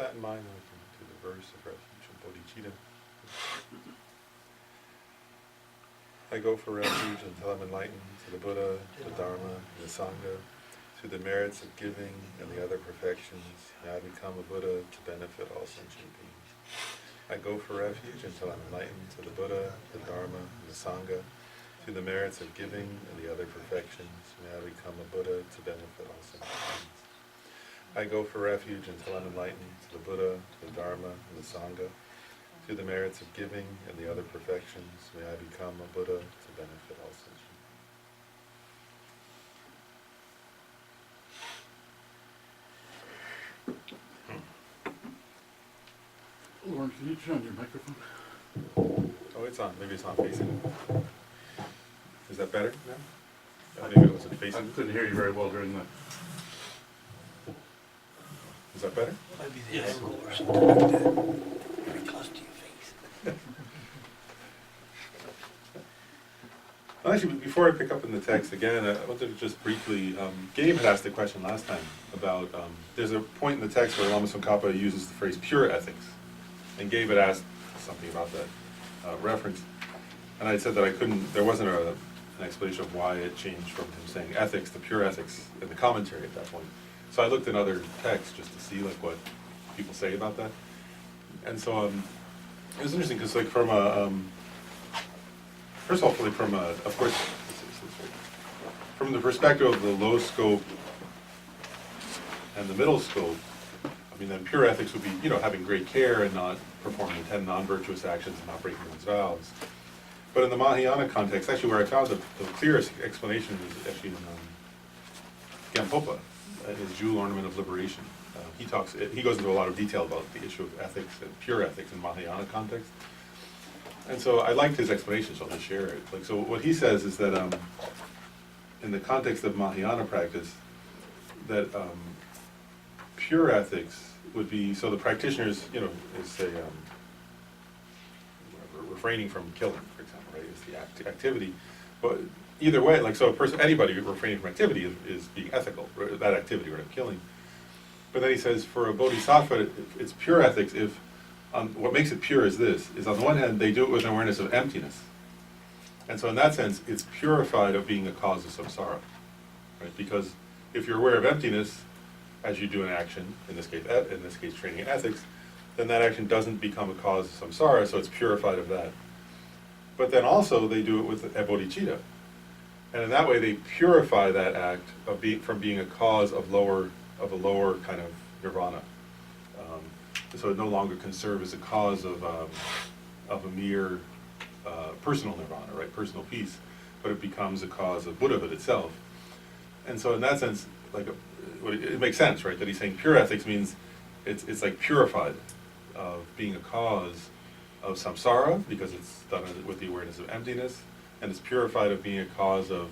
that in mind when we come to the verse of refuge of bodhicitta. I go for refuge until I'm enlightened to the Buddha, the Dharma, and the Sangha, through the merits of giving and the other perfections. May I become a Buddha to benefit all sentient beings. I go for refuge until I'm enlightened to the Buddha, the Dharma, and the Sangha, through the merits of giving and the other perfections. May I become a Buddha to benefit all sentient beings. I go for refuge until I'm enlightened to the Buddha, the Dharma, and the Sangha. Through the merits of giving and the other perfections, may I become a Buddha to benefit all sentient. Lauren, can you turn on your microphone? Oh, it's on. Maybe it's not facing. Is that better now? Maybe it wasn't I facing. couldn't hear you very well during that. Is that better? Might be the angle or something like that. Very close to your face. Well, actually, before I pick up in the text again, I wanted to just briefly, Gabe had asked a question last time about, there's a point in the text where Lama Tsongkhapa uses the phrase pure ethics. And Gabe had asked something about that reference. And I said that I couldn't, there wasn't an explanation of why it changed from him saying ethics to pure ethics in the commentary at that point. So I looked in other texts just to see like what people say about that. And so it was interesting because like from a, first of all, from a, of course, from the perspective of the low scope and the middle scope, I mean, then pure ethics would be, you know, having great care and not performing 10 non-virtuous actions and not breaking one's vows. But in the Mahayana context, actually where I found the clearest explanation is actually in Gampopa, his Jewel Ornament of Liberation. He goes into a lot of detail about the issue of ethics and pure ethics in Mahayana context. And so I liked his explanation, so I'll just share it. Like, so what he says is that in the context of Mahayana practice, that pure ethics would be, so the practitioners, you know, is say, refraining from killing, for example, right, is the activity. But either way, like, so a person, anybody refraining from activity is being ethical, right, that activity, right, of killing. But then he says, for a bodhisattva, it's pure ethics if, what makes it pure is this, is on the one hand, they do it with an awareness of emptiness. And so in that sense, it's purified of being a cause of samsara, right? Because if you're aware of emptiness, as you do an action, in this case training in ethics, then that action doesn't become a cause of samsara, so it's purified of that. But then also they do it with bodhicitta. And in that way they purify that act of from being a cause of a lower kind of nirvana. So it no longer can serve as a cause of a mere personal nirvana, right, personal peace, but it becomes a cause of Buddhahood itself. And so in that sense, like it makes sense, right, that he's saying pure ethics means it's like purified of being a cause of samsara, because it's done with the awareness of emptiness, and it's purified of being a cause of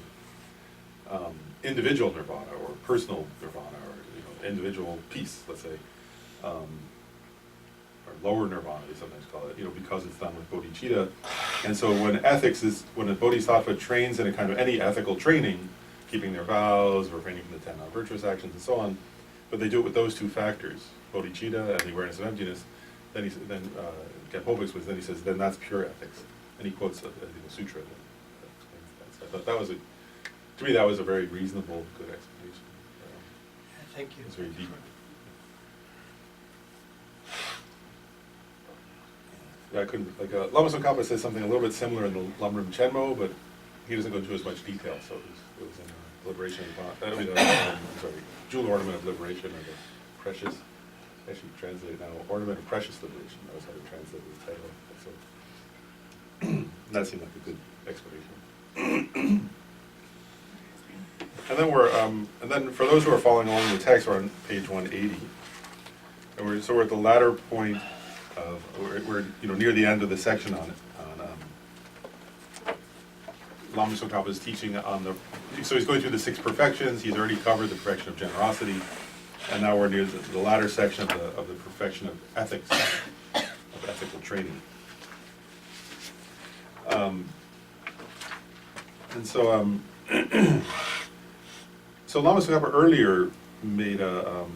individual nirvana, or personal nirvana, or, you know, individual peace, let's say, or lower nirvana, they sometimes call it, you know, because it's done with bodhicitta. And so when a bodhisattva trains in a kind of any ethical training, keeping their vows, refraining from the 10 non-virtuous actions, and so on, but they do it with those two factors, bodhicitta and the awareness of emptiness. Then Gampopa explains, then he says, then that's pure ethics. And he quotes, I think, a sutra that explains that. So I thought that was to me, that was a very reasonable, good explanation. Thank you. It's very deep. Yeah, I couldn't, like, Lama Tsongkhapa says something a little bit similar in the Lamrim Chenmo, but he doesn't go into as much detail, so it was in Liberation, sorry, Jewel Ornament of Liberation, or the Precious, actually translate now, Ornament of Precious Liberation, that was how to translate the title. So that seemed like a good explanation. And then for those who are following along the text, we're on page 180, and we're at the latter point of, we're you know, near the end of the section on Lama Tsongkhapa's teaching on so he's going through the 6 perfections. He's already covered the perfection of generosity, and now we're near the latter section of the perfection of ethics, of ethical training. And so, so Lama Tsongkhapa earlier made a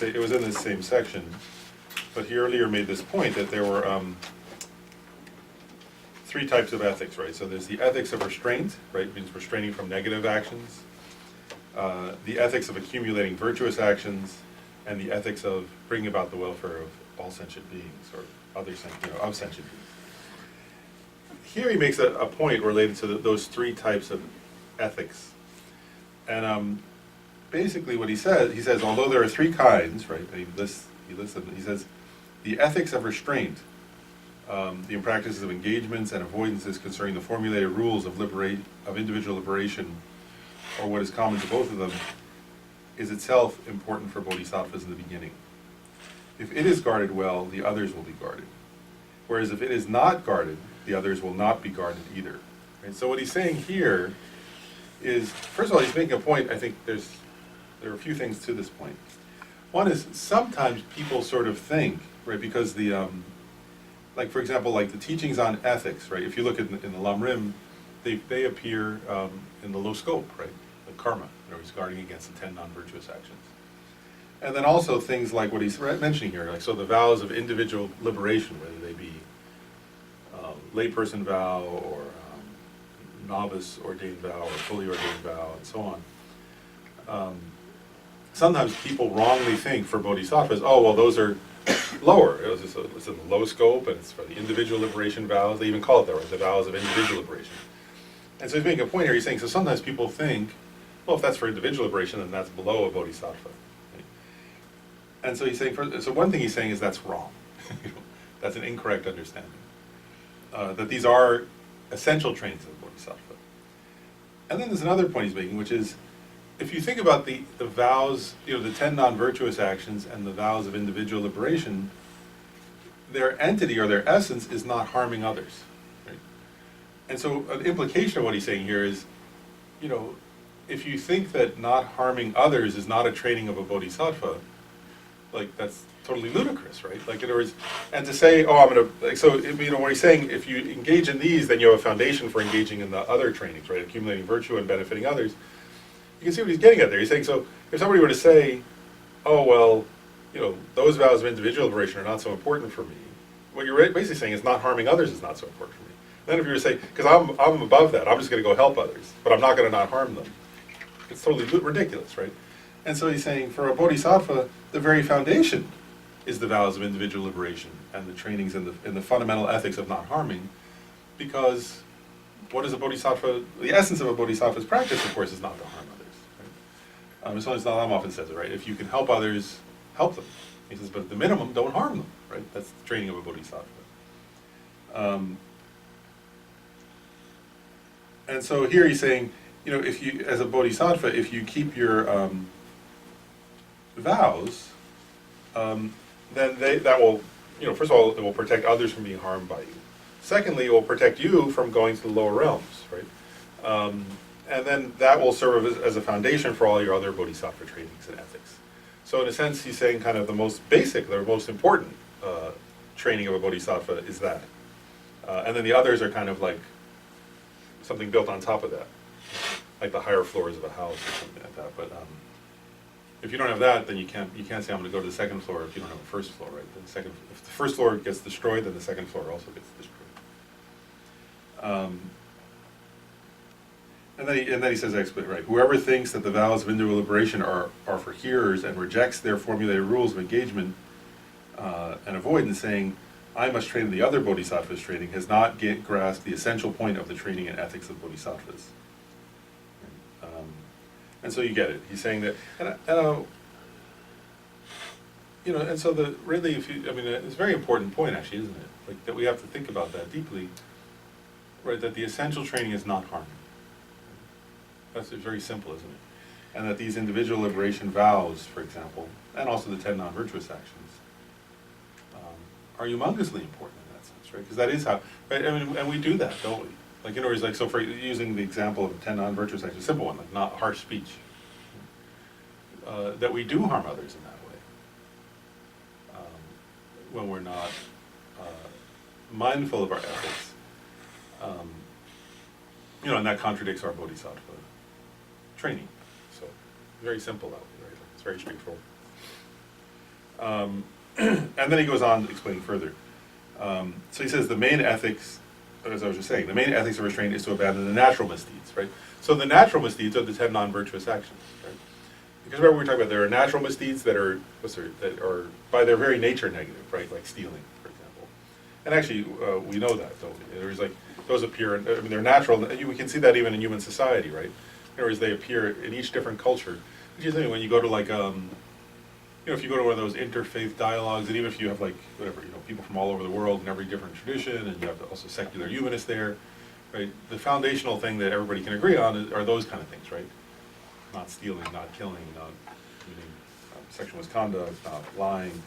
it was in the same section, but he earlier made this point that there were three types of ethics, right? So there's the ethics of restraint, right? Means restraining from negative actions. The ethics of accumulating virtuous actions, and the ethics of bringing about the welfare of all sentient beings, or other of sentient beings. Here he makes a point related to those three types of ethics. And basically what he says, although there are three kinds, right, he lists them, he says, the ethics of restraint, the practices of engagements and avoidances concerning the formulated rules of individual liberation, or what is common to both of them, is itself important for bodhisattvas in the beginning. If it is guarded well, the others will be guarded. Whereas if it is not guarded, the others will not be guarded either. Right? So what he's saying here is, first of all, he's making a point. I think there are a few things to this point. One is sometimes people sort of think, right, because the, like for example, like the teachings on ethics, right, if you look in the Lamrim, they appear in the low scope, right, the karma, he's guarding against the 10 non-virtuous actions. And then also things like what he's mentioning here, like so the vows of individual liberation, whether they be layperson vow or novice ordained vow or fully ordained vow and so on. Sometimes people wrongly think for bodhisattvas, oh well those are lower, it's in the low scope and it's for the individual liberation vows, they even call it that, right, the vows of individual liberation. And so he's making a point here, he's saying, so sometimes people think, well if that's for individual liberation then that's below a bodhisattva. And so he's saying, so one thing he's saying is that's wrong. That's an incorrect understanding. That these are essential traits of the bodhisattva. And then there's another point he's making, which is, if you think about the vows, the 10 non-virtuous actions and the vows of individual liberation, their entity or their essence is not harming others. Right? And so an implication of what he's saying here is, if you think that not harming others is not a training of a bodhisattva, like that's totally ludicrous, right? Like in other words, and to say, oh, I'm going to, like, so what he's saying, if you engage in these, then you have a foundation for engaging in the other trainings, right? Accumulating virtue and benefiting others. You can see what he's getting at there. He's saying, so if somebody were to say, oh well, those vows of individual liberation are not so important for me, what you're basically saying is not harming others is not so important for me. Then if you were to say, because I'm above that, I'm just going to go help others, but I'm not going to not harm them, it's totally ridiculous, right? And so he's saying, for a bodhisattva, the very foundation is the vows of individual liberation and the trainings in the fundamental ethics of not harming, because what is a bodhisattva? The essence of a bodhisattva's practice, of course, is not to harm others. Right? As Lama often says it, right? If you can help others, help them. He says, but at the minimum, don't harm them. Right? That's the training of a bodhisattva. And so here he's saying, if you, as a bodhisattva, if you keep your vows, then that will, first of all, it will protect others from being harmed by you. Secondly, it will protect you from going to the lower realms, right? And then that will serve as a foundation for all your other bodhisattva trainings and ethics. So in a sense, he's saying kind of the most basic, the most important training of a bodhisattva is that. And then the others are kind of like something built on top of that, like the higher floors of a house or something like that. But if you don't have that, then you can't say I'm going to go to the second floor if you don't have a first floor, right? If the first floor gets destroyed, then the second floor also gets destroyed. And then he says, right, whoever thinks that the vows of individual liberation are for hearers and rejects their formulated rules of engagement and avoidance, saying, I must train the other bodhisattvas training, has not grasped the essential point of the training and ethics of bodhisattvas. And so you get it. He's saying that, and so really, it's a very important point, actually, isn't it? Like that we have to think about that deeply, right? That the essential training is not harming. That's very simple, isn't it? And that these individual liberation vows, for example, and also the 10 non-virtuous actions, are humongously important in that sense, right? Because that is how, right? And we do that, don't we? Like in other words, like so for using the example of 10 non-virtuous actions, a simple one, like not harsh speech, that we do harm others in that way when we're not mindful of our ethics, and that contradicts our bodhisattva training. So very simple that way, right? It's very straightforward. And then he goes on explaining further. So he says the main ethics, as I was just saying, the main ethics of restraint is to abandon the natural misdeeds, right? So the natural misdeeds are the 10 non-virtuous actions, right? Because remember we were talking about there are natural misdeeds that are, that are by their very nature negative, right? Like stealing, for example. And actually, we know that, don't we? There's like, those appear, I mean, they're natural, and we can see that even in human society, right? In other words, they appear in each different culture. Which is the thing, when you go to like, if you go to one of those interfaith dialogues, and even if you have like, whatever, people from all over the world in every different tradition, and you have also secular humanists there, right? The foundational thing that everybody can agree on are those kind of things, right? Not stealing, not killing, not committing sexual misconduct, not lying,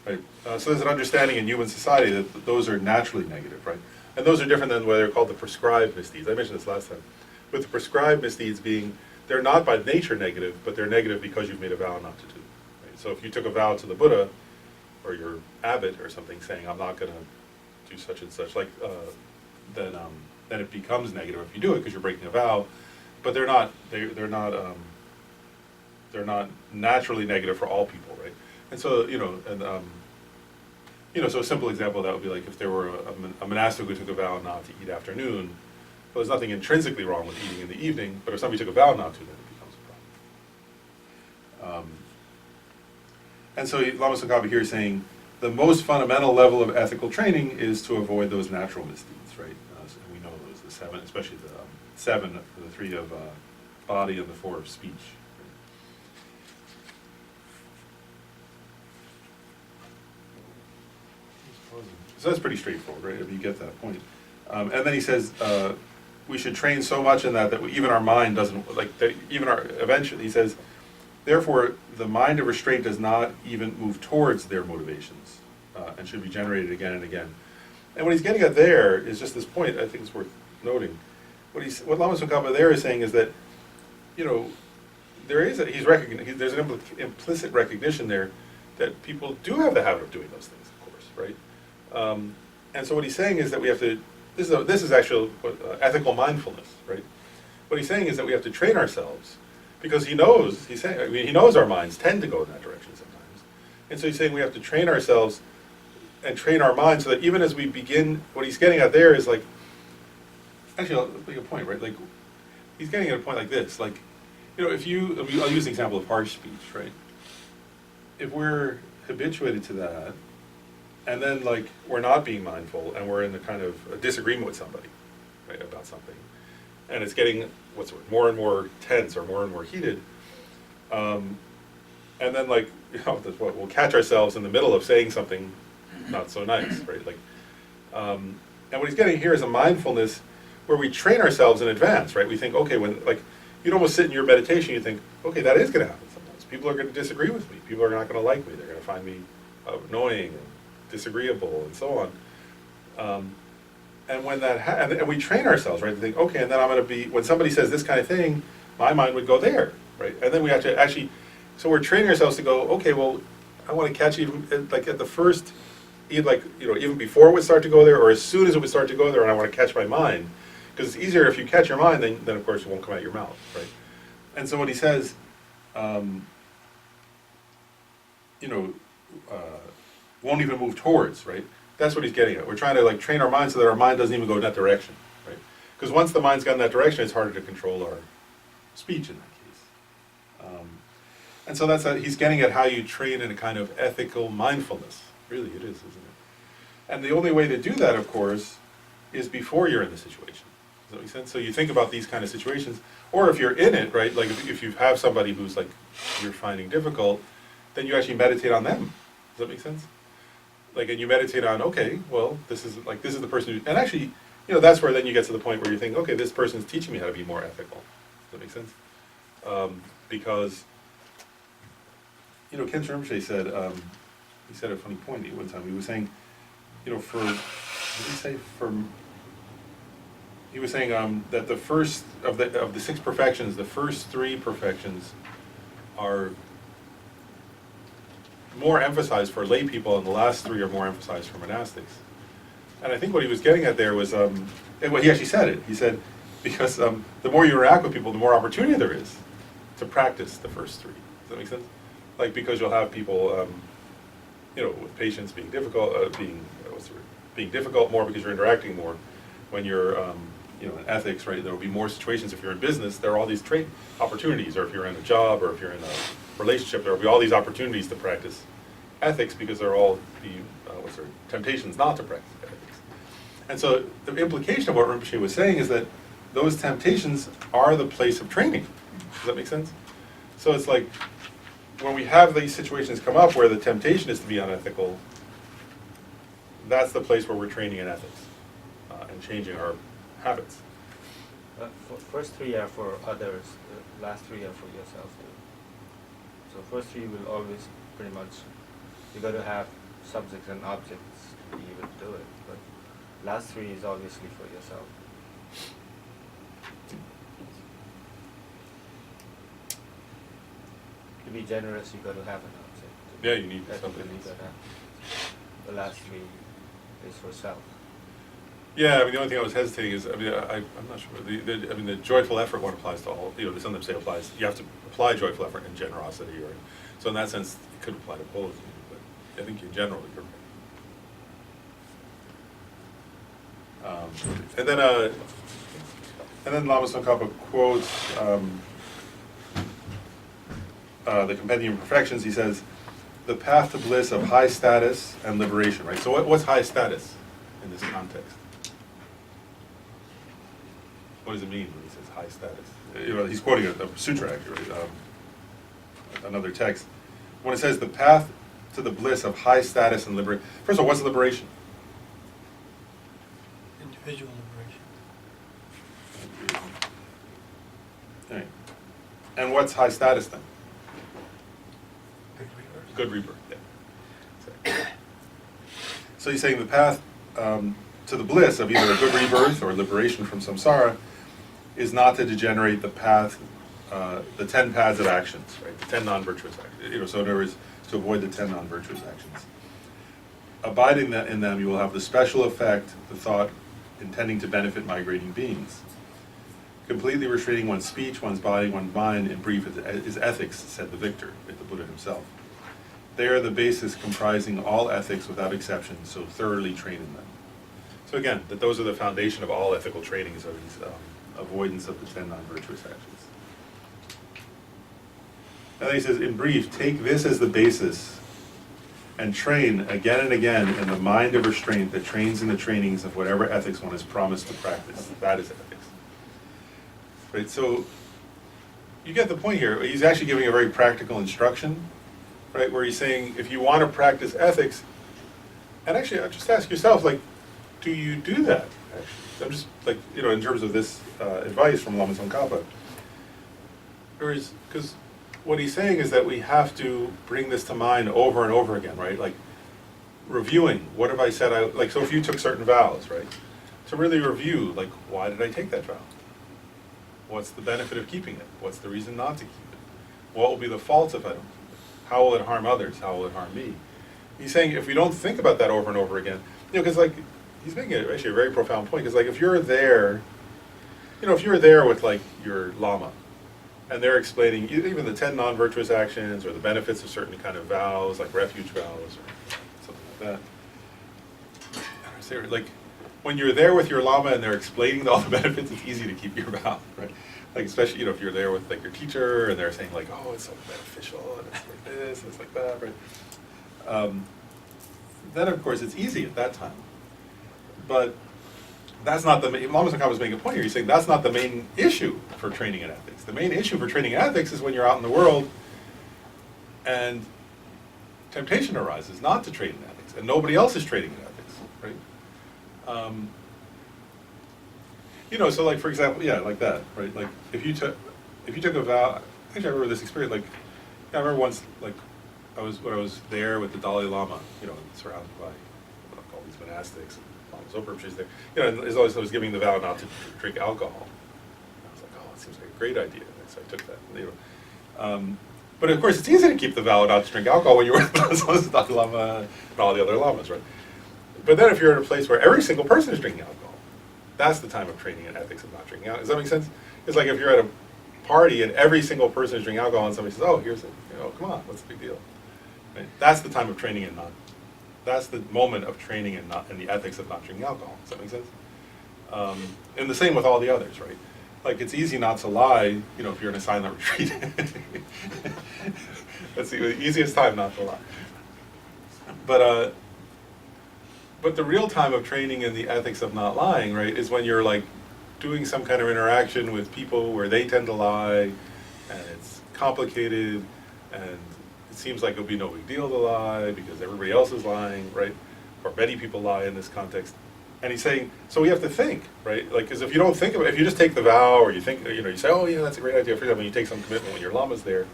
right? So there's an understanding in human society that those are naturally negative, right? And those are different than what they're called the prescribed misdeeds. I mentioned this last time. With the prescribed misdeeds being, they're not by nature negative, but they're negative because you've made a vow not to do. Right? So if you took a vow to the Buddha, or your abbot or something, saying, I'm not going to do such and such, like, then it becomes negative if you do it because you're breaking a vow. But they're not naturally negative for all people, right? And so, so a simple example of that would be like if there were a monastic who took a vow not to eat after noon. Well, there's nothing intrinsically wrong with eating in the evening, but if somebody took a vow not to, then it becomes a problem. And so Lama Tsongkhapa here is saying the most fundamental level of ethical training is to avoid those natural misdeeds, right? So we know those, the 7, especially the 7 for the 3 of body and the 4 of speech. So that's pretty straightforward, right, if you get that point. And then he says we should train so much in that even our mind doesn't, like, eventually, he says, therefore, the mind of restraint does not even move towards their motivations and should be generated again and again. And what he's getting at there is just this point, I think it's worth noting. What Lama Tsongkhapa there is saying is that, there's an implicit recognition there that people do have the habit of doing those things, of course, right? And so what he's saying is that we have to, this is actually ethical mindfulness, right? What he's saying is that we have to train ourselves because he knows our minds tend to go in that direction sometimes. And so he's saying we have to train ourselves and train our minds so that even as we begin, what he's getting at there is like, actually I'll make a point, right? Like, he's getting at a point like this, like, I'll use the example of harsh speech, right? If we're habituated to that, and then like we're not being mindful, and we're in the kind of a disagreement with somebody, right, about something, and it's getting more and more tense or more and more heated, and then like we'll catch ourselves in the middle of saying something not so nice, right? Like, and what he's getting here is a mindfulness where we train ourselves in advance, right? We think, okay, when like you'd almost sit in your meditation, you think, okay, that is going to happen sometimes. People are going to disagree with me. People are not going to like me. They're going to find me annoying and disagreeable and so on. And when that and we train ourselves, right, to think, okay, and then I'm going to be, when somebody says this kind of thing, my mind would go there, right? And then we have to actually, so we're training ourselves to go, okay, well, I want to catch even, like at the first, even before it would start to go there, or as soon as it would start to go there, and I want to catch my mind. Because it's easier if you catch your mind, then of course it won't come out your mouth, right? And so what he says, won't even move towards, right? That's what he's getting at. We're trying to like train our mind so that our mind doesn't even go in that direction, right? Because once the mind's gone in that direction, it's harder to control our speech in that case. And so he's getting at how you train in a kind of ethical mindfulness. Really, it is, isn't it? And the only way to do that, of course, is before you're in the situation. Does that make sense? So you think about these kind of situations, or if you're in it, right? Like if you have somebody who's like you're finding difficult, then you actually meditate on them. Does that make sense? Like, and you meditate on, okay, well, this is the person who, and actually, that's where then you get to the point where you think, okay, this person's teaching me how to be more ethical. Does that make sense? Because, Ken Rinpoche said, he said a funny point one time. He was saying, what did he say? He was saying that the first of the 6 perfections, the first 3 perfections are more emphasized for lay people, and the last 3 are more emphasized for monastics. And I think what he was getting at there was, and what he actually said it. He said, because the more you interact with people, the more opportunity there is to practice the first 3. Does that make sense? Like, because you'll have people, with patients being difficult, being difficult more because you're interacting more. When you're, in ethics, right, there will be more situations. If you're in business, there are all these trade opportunities, or if you're in a job, or if you're in a relationship, there will be all these opportunities to practice ethics because there are all the temptations not to practice ethics. And so the implication of what Rinpoche was saying is that those temptations are the place of training. Does that make sense? So it's like, when we have these situations come up where the temptation is to be unethical, that's the place where we're training in ethics and changing our habits. First three are for others, the last three are for yourself too. So first three will always pretty much, you got to have subjects and objects to be able to do it, but last three is obviously for yourself. To be generous, you got to have an object. Yeah, you need Ethically, something. you got to have. The last three is for self. Yeah, I mean, the only thing I was hesitating is, I'm not sure. The joyful effort one applies to all. They sometimes say applies. You have to apply joyful effort and generosity, or so in that sense, it could apply to both. But I think in general, it could. And then Lama Tsongkhapa quotes the Compendium of Perfections. He says, "The path to bliss of high status and liberation." Right. So what's high status in this context? What does it mean when he says high status? He's quoting a sutra, actually, another text. When it says the path to the bliss of high status and liberation, first of all, what's liberation? Individual liberation. Right. And what's high status then? Good rebirth. Good rebirth, yeah. So he's saying the path to the bliss of either a good rebirth or liberation from samsara is not to degenerate the path, the 10 paths of actions, right? The 10 non-virtuous actions. So in other words, to avoid the 10 non-virtuous actions. Abiding in them, you will have the special effect, the thought intending to benefit migrating beings. Completely restraining one's speech, one's body, one's mind, in brief, is ethics, said the victor, the Buddha himself. They are the basis comprising all ethics without exception, so thoroughly train in them. So again, that those are the foundation of all ethical trainings, are these avoidance of the 10 non-virtuous actions. And then he says, in brief, take this as the basis and train again and again in the mind of restraint that trains in the trainings of whatever ethics one is promised to practice. That is ethics. Right, so you get the point here. He's actually giving a very practical instruction, right, where he's saying, if you want to practice ethics, and actually, just ask yourself, like, do you do that? Actually, I'm just like, in terms of this advice from Lama Tsongkhapa, because what he's saying is that we have to bring this to mind over and over again, right? Like reviewing, what have I said? So if you took certain vows, right, to really review, like, why did I take that vow? What's the benefit of keeping it? What's the reason not to keep it? What will be the faults if I don't keep it? How will it harm others? How will it harm me? He's saying if we don't think about that over and over again, because like, he's making actually a very profound point, because like if you're there, if you're there with like your Lama, and they're explaining even the 10 non-virtuous actions or the benefits of certain kind of vows, like refuge vows or something like that. I say, like, when you're there with your Lama and they're explaining all the benefits, it's easy to keep your vow, right? Like especially, if you're there with like your teacher and they're saying like, oh, it's so beneficial and it's like this, and it's like that, right? Then of course it's easy at that time. But that's not the main, Lama Tsongkhapa was making a point here. He's saying that's not the main issue for training in ethics. The main issue for training in ethics is when you're out in the world and temptation arises not to train in ethics, and nobody else is training in ethics, right? So like for example, yeah, like that, right? Like if you took a vow, actually I remember this experience. Like I remember once, like when I was there with the Dalai Lama, surrounded by all these monastics. She's there. And as always, I was giving the vow not to drink alcohol. I was like, oh, it seems like a great idea. So I took that. But of course, it's easy to keep the vow not to drink alcohol when you're with the Dalai Lama and all the other lamas, right? But then if you're in a place where every single person is drinking alcohol, that's the time of training in ethics of not drinking alcohol. Does that make sense? It's like if you're at a party and every single person is drinking alcohol and somebody says, oh, here's it. Come on, what's the big deal? Right? That's the time of training in not that's the moment of training in the ethics of not drinking alcohol. Does that make sense? And the same with all the others, right? Like, it's easy not to lie, you know, if you're in a silent retreat. That's the easiest time not to lie. But the real time of training in the ethics of not lying, right, is when you're like doing some kind of interaction with people where they tend to lie, and it's complicated, and it seems like it'll be no big deal to lie because everybody else is lying, right? Or many people lie in this context. And he's saying, so we have to think, right? Like, because if you don't think about it, if you just take the vow, or you think, you know, you say, oh yeah, that's a great idea. For example, you take some commitment when your lama's there,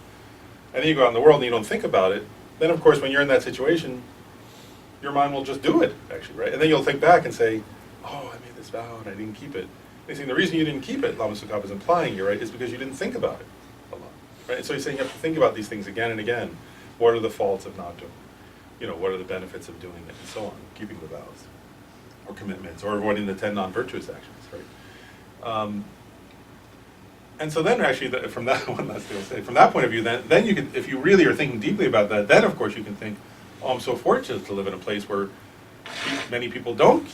and then you go out in the world and you don't think about it, then of course when you're in that situation, your mind will just do it, actually, right? And then you'll think back and say, oh, I made this vow and I didn't keep it. And he's saying the reason you didn't keep it, Lama Tsongkhapa is implying here, right, is because you didn't think about it a lot, right? And so he's saying you have to think about these things again and again. What are the faults of not doing? You know, what are the benefits of doing it, and so on, keeping the vows, or commitments, or avoiding the 10 non-virtuous actions, right? And so then actually, from that one last thing I'll say, from that point of view, then you can, if you really are thinking deeply about that, then of course you can think, oh, I'm so fortunate to live in a place where many people aren't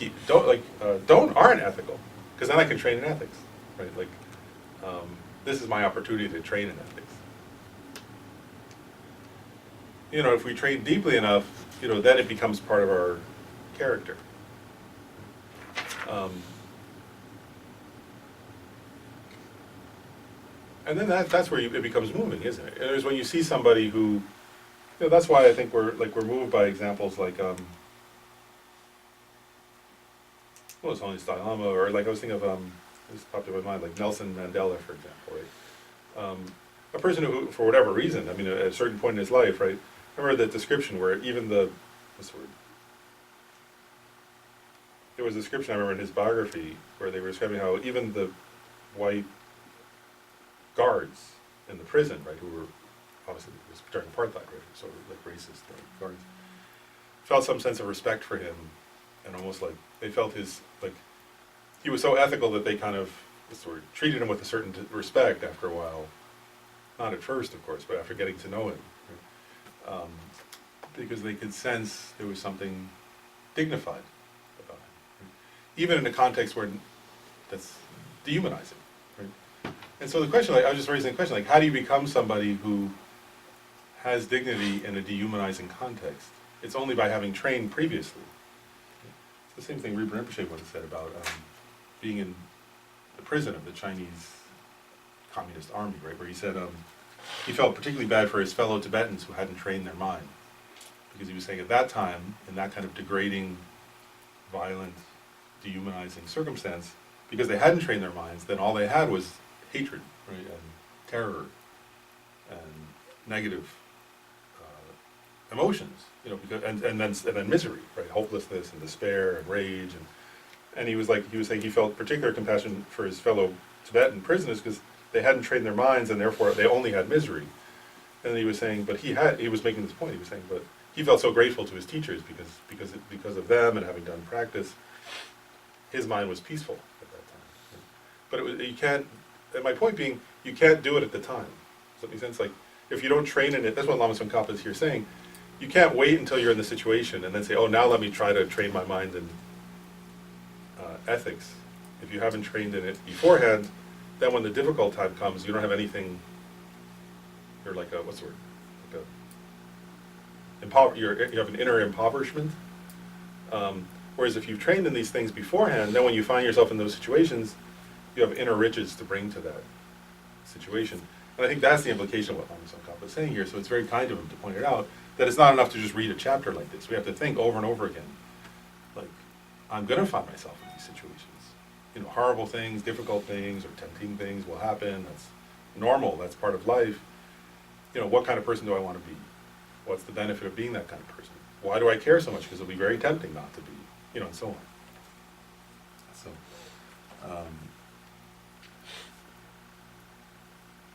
ethical, because then I can train in ethics, right? Like, this is my opportunity to train in ethics. You know, if we train deeply enough, you know, then it becomes part of our character. And then that's where it becomes moving, isn't it? And it's when you see somebody who, you know, that's why I think we're moved by examples like, well, it's only Dalai Lama, or like I was thinking of, this popped in my mind, like Nelson Mandela, for example, right? A person who, for whatever reason, I mean, at a certain point in his life, right? I remember that description where even what's the word? There was a description I remember in his biography where they were describing how even the white guards in the prison, right, who were obviously it was during apartheid, right, so like racist guards, felt some sense of respect for him, and almost like they felt his, like, he was so ethical that they kind of sort of treated him with a certain respect after a while. Not at first, of course, but after getting to know him, right? Because they could sense there was something dignified about him, right? Even in a context where that's dehumanizing, right? And so the question, like, I was just raising the question, like, how do you become somebody who has dignity in a dehumanizing context? It's only by having trained previously. It's the same thing Rinpoche once said about being in the prison of the Chinese Communist Army, right, where he said he felt particularly bad for his fellow Tibetans who hadn't trained their mind. Because he was saying at that time, in that kind of degrading, violent, dehumanizing circumstance, because they hadn't trained their minds, then all they had was hatred, right, and terror, and negative emotions, you know, because, and then misery, right, hopelessness and despair and rage, and he was saying he felt particular compassion for his fellow Tibetan prisoners because they hadn't trained their minds and therefore they only had misery. And he was saying, but he was making this point. He was saying, but he felt so grateful to his teachers because of them and having done practice, his mind was peaceful at that time. But you can't. And my point being, you can't do it at the time. Does that make sense? Like, if you don't train in it, that's what Lama Tsongkhapa is here saying. You can't wait until you're in the situation and then say, oh, now let me try to train my mind in ethics. If you haven't trained in it beforehand, then when the difficult time comes, you don't have anything. You're like what's the word? Like you have an inner impoverishment. Whereas if you've trained in these things beforehand, then when you find yourself in those situations, you have inner riches to bring to that situation. And I think that's the implication of what Lama Tsongkhapa is saying here. So it's very kind of him to point it out, that it's not enough to just read a chapter like this. We have to think over and over again. Like, I'm going to find myself in these situations. You know, horrible things, difficult things, or tempting things will happen. That's normal. That's part of life. You know, what kind of person do I want to be? What's the benefit of being that kind of person? Why do I care so much? Because it'll be very tempting not to be, you know, and so on. So,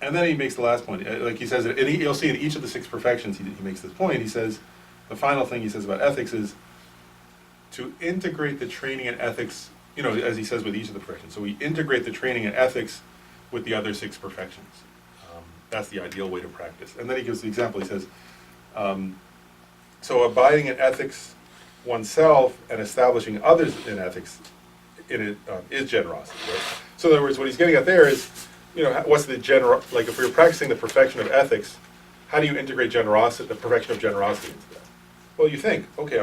and then he makes the last point. Like he says, and you'll see in each of the 6 perfections, he makes this point. He says, the final thing he says about ethics is to integrate the training in ethics, you know, as he says with each of the perfections. So we integrate the training in ethics with the other 6 perfections. That's the ideal way to practice. And then he gives the example. He says, so abiding in ethics oneself and establishing others in ethics is generosity, right? So in other words, what he's getting at there is, what's the like if we were practicing the perfection of ethics, how do you integrate generosity, the perfection of generosity into that? Well, you think, okay,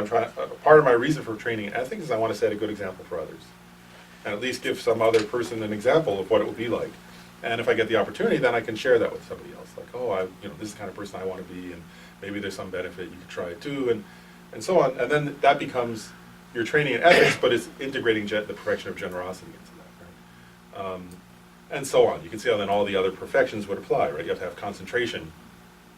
part of my reason for training in ethics is I want to set a good example for others. And at least give some other person an example of what it would be like. And if I get the opportunity, then I can share that with somebody else. Like, oh, this is the kind of person I want to be, and maybe there's some benefit, you could try it too, and so on. And then that becomes your training in ethics, but it's integrating the perfection of generosity into that, right? And so on. You can see how then all the other perfections would apply, right? You have to have concentration,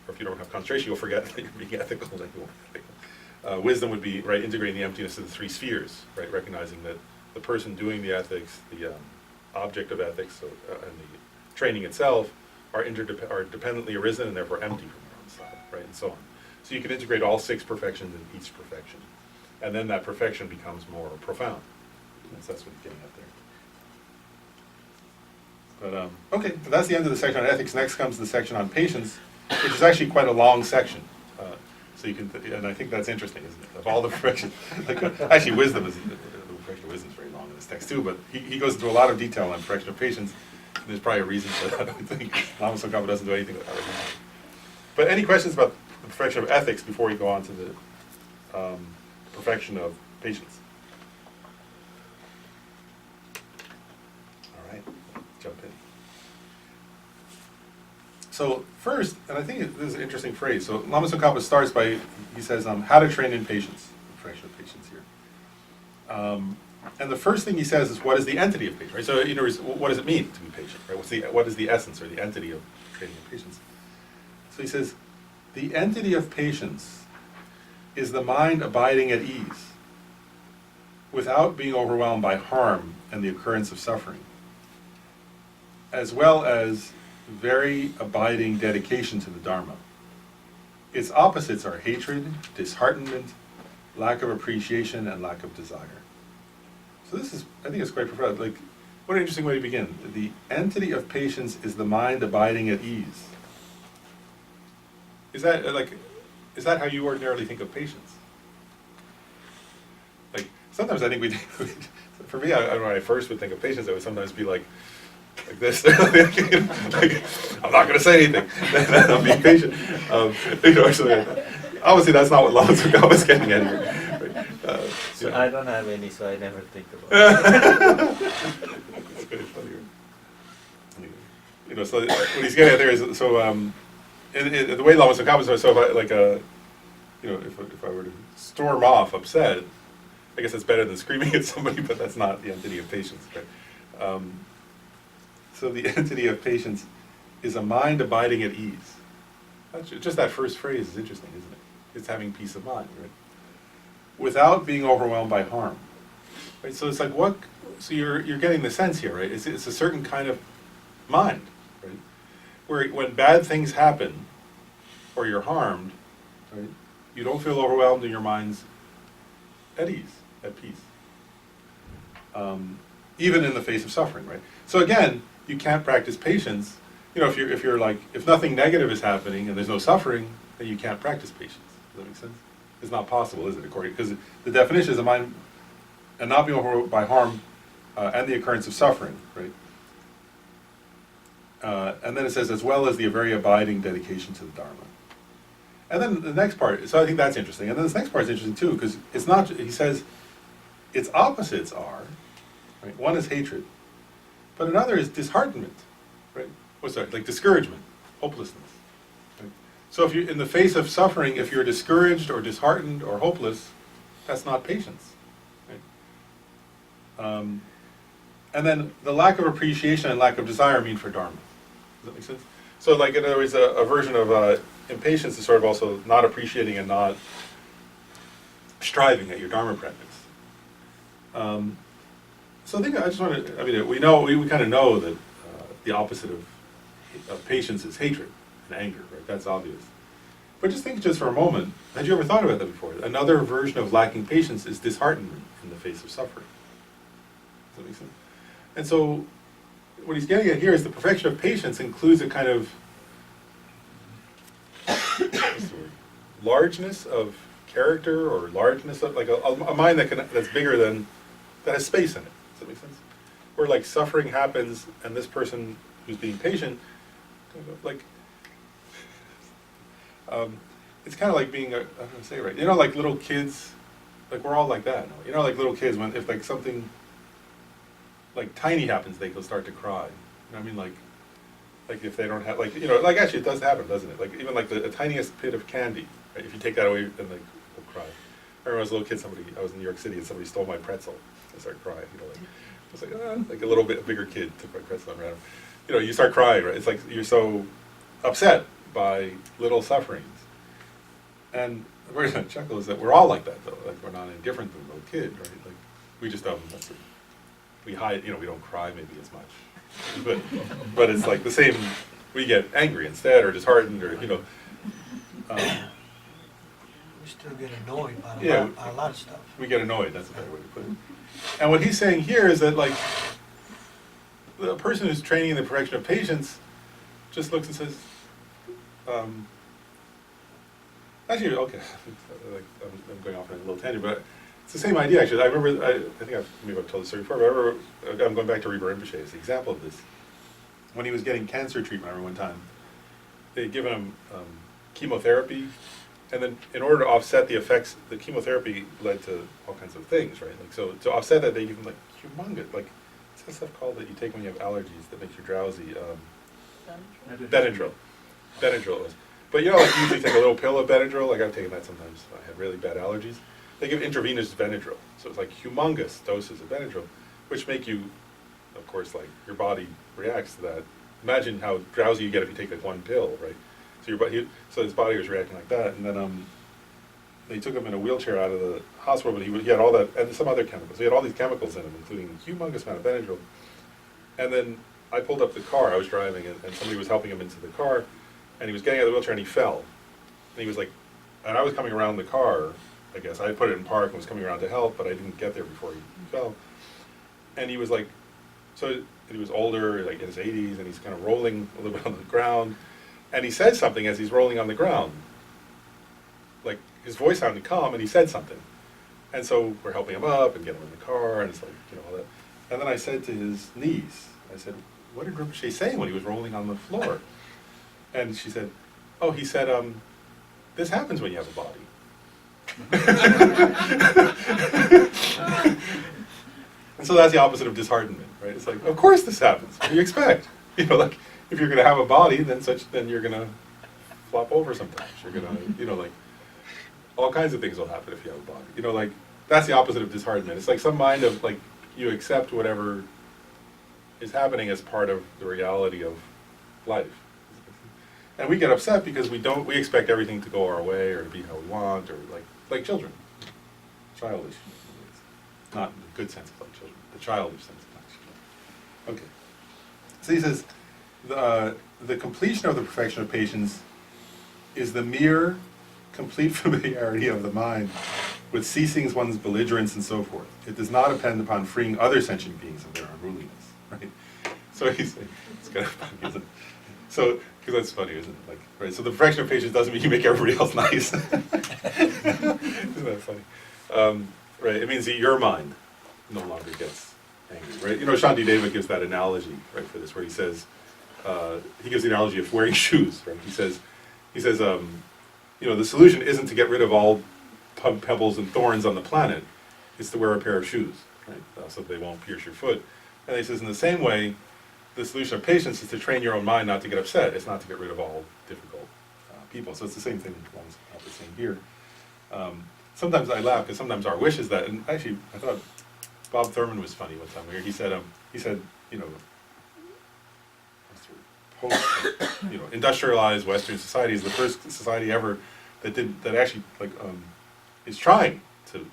or if you don't have concentration, you'll forget that you're being ethical. Then you won't be ethical. Wisdom would be, right, integrating the emptiness of the three spheres, right? Recognizing that the person doing the ethics, the object of ethics, and the training itself are dependently arisen and therefore empty from their own side, right? And so on. So you can integrate all 6 perfections in each perfection. And then that perfection becomes more profound. That's what he's getting at there. But, okay, that's the end of the section on ethics. Next comes the section on patience, which is actually quite a long section. So you can, and I think that's interesting, isn't it? Of all the perfections, actually wisdom is, the perfection of wisdom is very long in this text too, but he goes into a lot of detail on perfection of patience. And there's probably a reason for that. I don't think Lama Tsongkhapa doesn't do anything without it. But any questions about the perfection of ethics before we go on to the perfection of patience? All right, jump in. So first, and I think this is an interesting phrase. So Lama Tsongkhapa starts by, he says, how to train in patience, perfection of patience here. And the first thing he says is, what is the entity of patience, right? So, what does it mean to be patient, right? What is the essence or the entity of training in patience? So he says, the entity of patience is the mind abiding at ease, without being overwhelmed by harm and the occurrence of suffering, as well as very abiding dedication to the Dharma. Its opposites are hatred, disheartenment, lack of appreciation, and lack of desire. So this is, I think it's quite profound. Like, what an interesting way to begin. The entity of patience is the mind abiding at ease. Is that how you ordinarily think of patience? Like, sometimes I think for me, when I first would think of patience, it would sometimes be like this. Like, I'm not going to say anything. Then I'm being patient. So obviously that's not what Lama Tsongkhapa was getting at here. So I don't have any, so I never think about it. It's very funny. So what he's getting at there is, so the way Lama Tsongkhapa is, so if I were to storm off upset, I guess that's better than screaming at somebody, but that's not the entity of patience. Right? So the entity of patience is a mind abiding at ease. Just that first phrase is interesting, isn't it? It's having peace of mind, right? Without being overwhelmed by harm. Right? So it's like what? So you're getting the sense here, right? It's a certain kind of mind, right? Where when bad things happen, or you're harmed, right? You don't feel overwhelmed and your mind's at ease, at peace. Even in the face of suffering, right? So again, you can't practice patience. If nothing negative is happening and there's no suffering, then you can't practice patience. Does that make sense? It's not possible, is it? Because the definition is a mind and not being overwhelmed by harm and the occurrence of suffering, right? And then it says, as well as the very abiding dedication to the Dharma. And then the next part, so I think that's interesting. And then this next part is interesting too, because it's not, he says, its opposites are, right? One is hatred, but another is disheartenment, right? What's that? Like discouragement, hopelessness. Right? So if you, in the face of suffering, if you're discouraged or disheartened or hopeless, that's not patience. Right? And then the lack of appreciation and lack of desire mean for Dharma. Does that make sense? So like in other words, a version of impatience is sort of also not appreciating and not striving at your Dharma practice. So I think I just want to, we kind of know that the opposite of patience is hatred and anger, right? That's obvious. But just think just for a moment, had you ever thought about that before? Another version of lacking patience is disheartenment in the face of suffering. Does that make sense? And so what he's getting at here is the perfection of patience includes a kind of largeness of character or largeness, of, like a mind that's bigger than, that has space in it. Does that make sense? Where like suffering happens, and this person who's being patient, like, it's kind of like being, I'm gonna say it right, you know, like little kids, like we're all like that. You know, like little kids, when if like something like tiny happens, they'll start to cry. You know what I mean? Like if they don't have, like, you know, like actually it does happen, doesn't it? Like even like the tiniest bit of candy, right? If you take that away, then like they'll cry. I remember as a little kid, I was in New York City and somebody stole my pretzel. I started crying, you know, like, I was like a little bit bigger kid took my pretzel and ran him. You know, you start crying, right? It's like you're so upset by little sufferings. And the reason I chuckle is that we're all like that, though. Like we're not any different than a little kid, right? Like we just don't, we hide, you know, we don't cry maybe as much. But it's like the same, we get angry instead, or disheartened, or, you know. We still get annoyed by Yeah, a lot of stuff. we get annoyed, that's a better way to put it. And what he's saying here is that, like, the person who's training in the perfection of patience just looks and says, actually, okay, like, I'm going off on a little tangent, but it's the same idea, actually. I remember, I think maybe I've told this story before, but I remember, I'm going back to Rinpoche as the example of this. When he was getting cancer treatment, I remember one time, they had given him chemotherapy, and then in order to offset the effects, the chemotherapy led to all kinds of things, right? Like, so to offset that, they give him like humongous, like, what's that stuff called that you take when you have allergies that makes you drowsy? Benadryl. Benadryl it was. But you know, like you usually take a little pill of Benadryl, like I've taken that sometimes if I have really bad allergies. They give intravenous Benadryl. So it's like humongous doses of Benadryl, which make you, of course, like your body reacts to that. Imagine how drowsy you get if you take like one pill, right? So your body, so his body was reacting like that, and then they took him in a wheelchair out of the hospital, but he had all that, and some other chemicals. He had all these chemicals in him, including a humongous amount of Benadryl. And then I pulled up the car, I was driving, and somebody was helping him into the car, and he was getting out of the wheelchair, and he fell. And he was like, and I was coming around the car, I guess. I put it in park and was coming around to help, but I didn't get there before he fell. And he was like, so he was older, like in his 80s, and he's kind of rolling a little bit on the ground. And he said something as he's rolling on the ground. Like, his voice sounded calm, and he said something. And so we're helping him up and getting him in the car, and it's like, you know, all that. And then I said to his niece, I said, what did Rinpoche say when he was rolling on the floor? And she said, oh, he said, this happens when you have a body. And so that's the opposite of disheartenment, right? It's like, of course this happens. What do you expect? You know, like, if you're going to have a body, then you're going to flop over sometimes. You're going to, you know, like, all kinds of things will happen if you have a body. You know, like, that's the opposite of disheartenment. It's like some mind of, like, you accept whatever is happening as part of the reality of life. And we get upset because we expect everything to go our way or to be how we want, or like children. Childish. It's not in the good sense of like children, the childish sense of like children. Okay. So he says, the completion of the perfection of patience is the mere complete familiarity of the mind with ceasing one's belligerence and so forth. It does not depend upon freeing other sentient beings of their unruliness. Right? So he's saying, it's kind of funny, isn't it? So, because that's funny, isn't it? Like, right? So the perfection of patience doesn't mean you make everybody else nice. Isn't that funny? Right? It means that your mind no longer gets angry, right? You know, Shantideva gives that analogy, right, for this, where he says, he gives the analogy of wearing shoes, right? He says, you know, the solution isn't to get rid of all pebbles and thorns on the planet. It's to wear a pair of shoes, right? So they won't pierce your foot. And he says, in the same way, the solution of patience is to train your own mind not to get upset. It's not to get rid of all difficult people. So it's the same thing Lama's saying here. Sometimes I laugh because sometimes our wish is that, and actually I thought Bob Thurman was funny one time here. He said, you know, industrialized Western society is the first society ever that actually like is trying to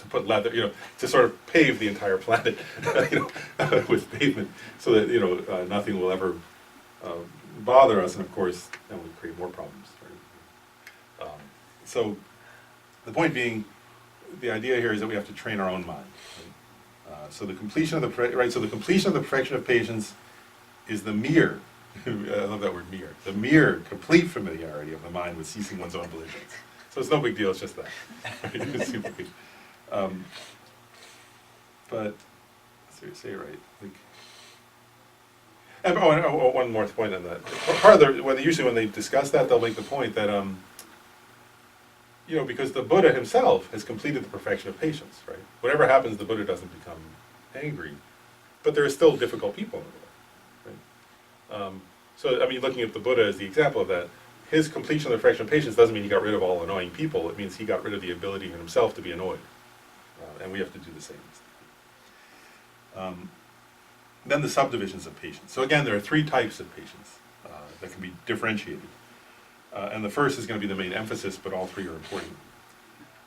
put leather, you know, to sort of pave the entire planet, you know, with pavement, so that, you know, nothing will ever bother us, and of course that would create more problems. Right? So the point being, the idea here is that we have to train our own mind. Right? So the completion of the So the completion of the perfection of patience is the mere. I love that word mere. The mere complete familiarity of the mind with ceasing one's own belligerence. So it's no big deal, it's just that. It's super big. But, let's say it right, like, and, one more point on that. Part of usually when they discuss that, they'll make the point that, because the Buddha himself has completed the perfection of patience, right? Whatever happens, the Buddha doesn't become angry, but there are still difficult people in the world, right? So, looking at the Buddha as the example of that, his completion of the perfection of patience doesn't mean he got rid of all annoying people. It means he got rid of the ability in himself to be annoyed, and we have to do the same. Then the subdivisions of patience. So again, there are 3 types of patience that can be differentiated. And the first is going to be the main emphasis, but all 3 are important.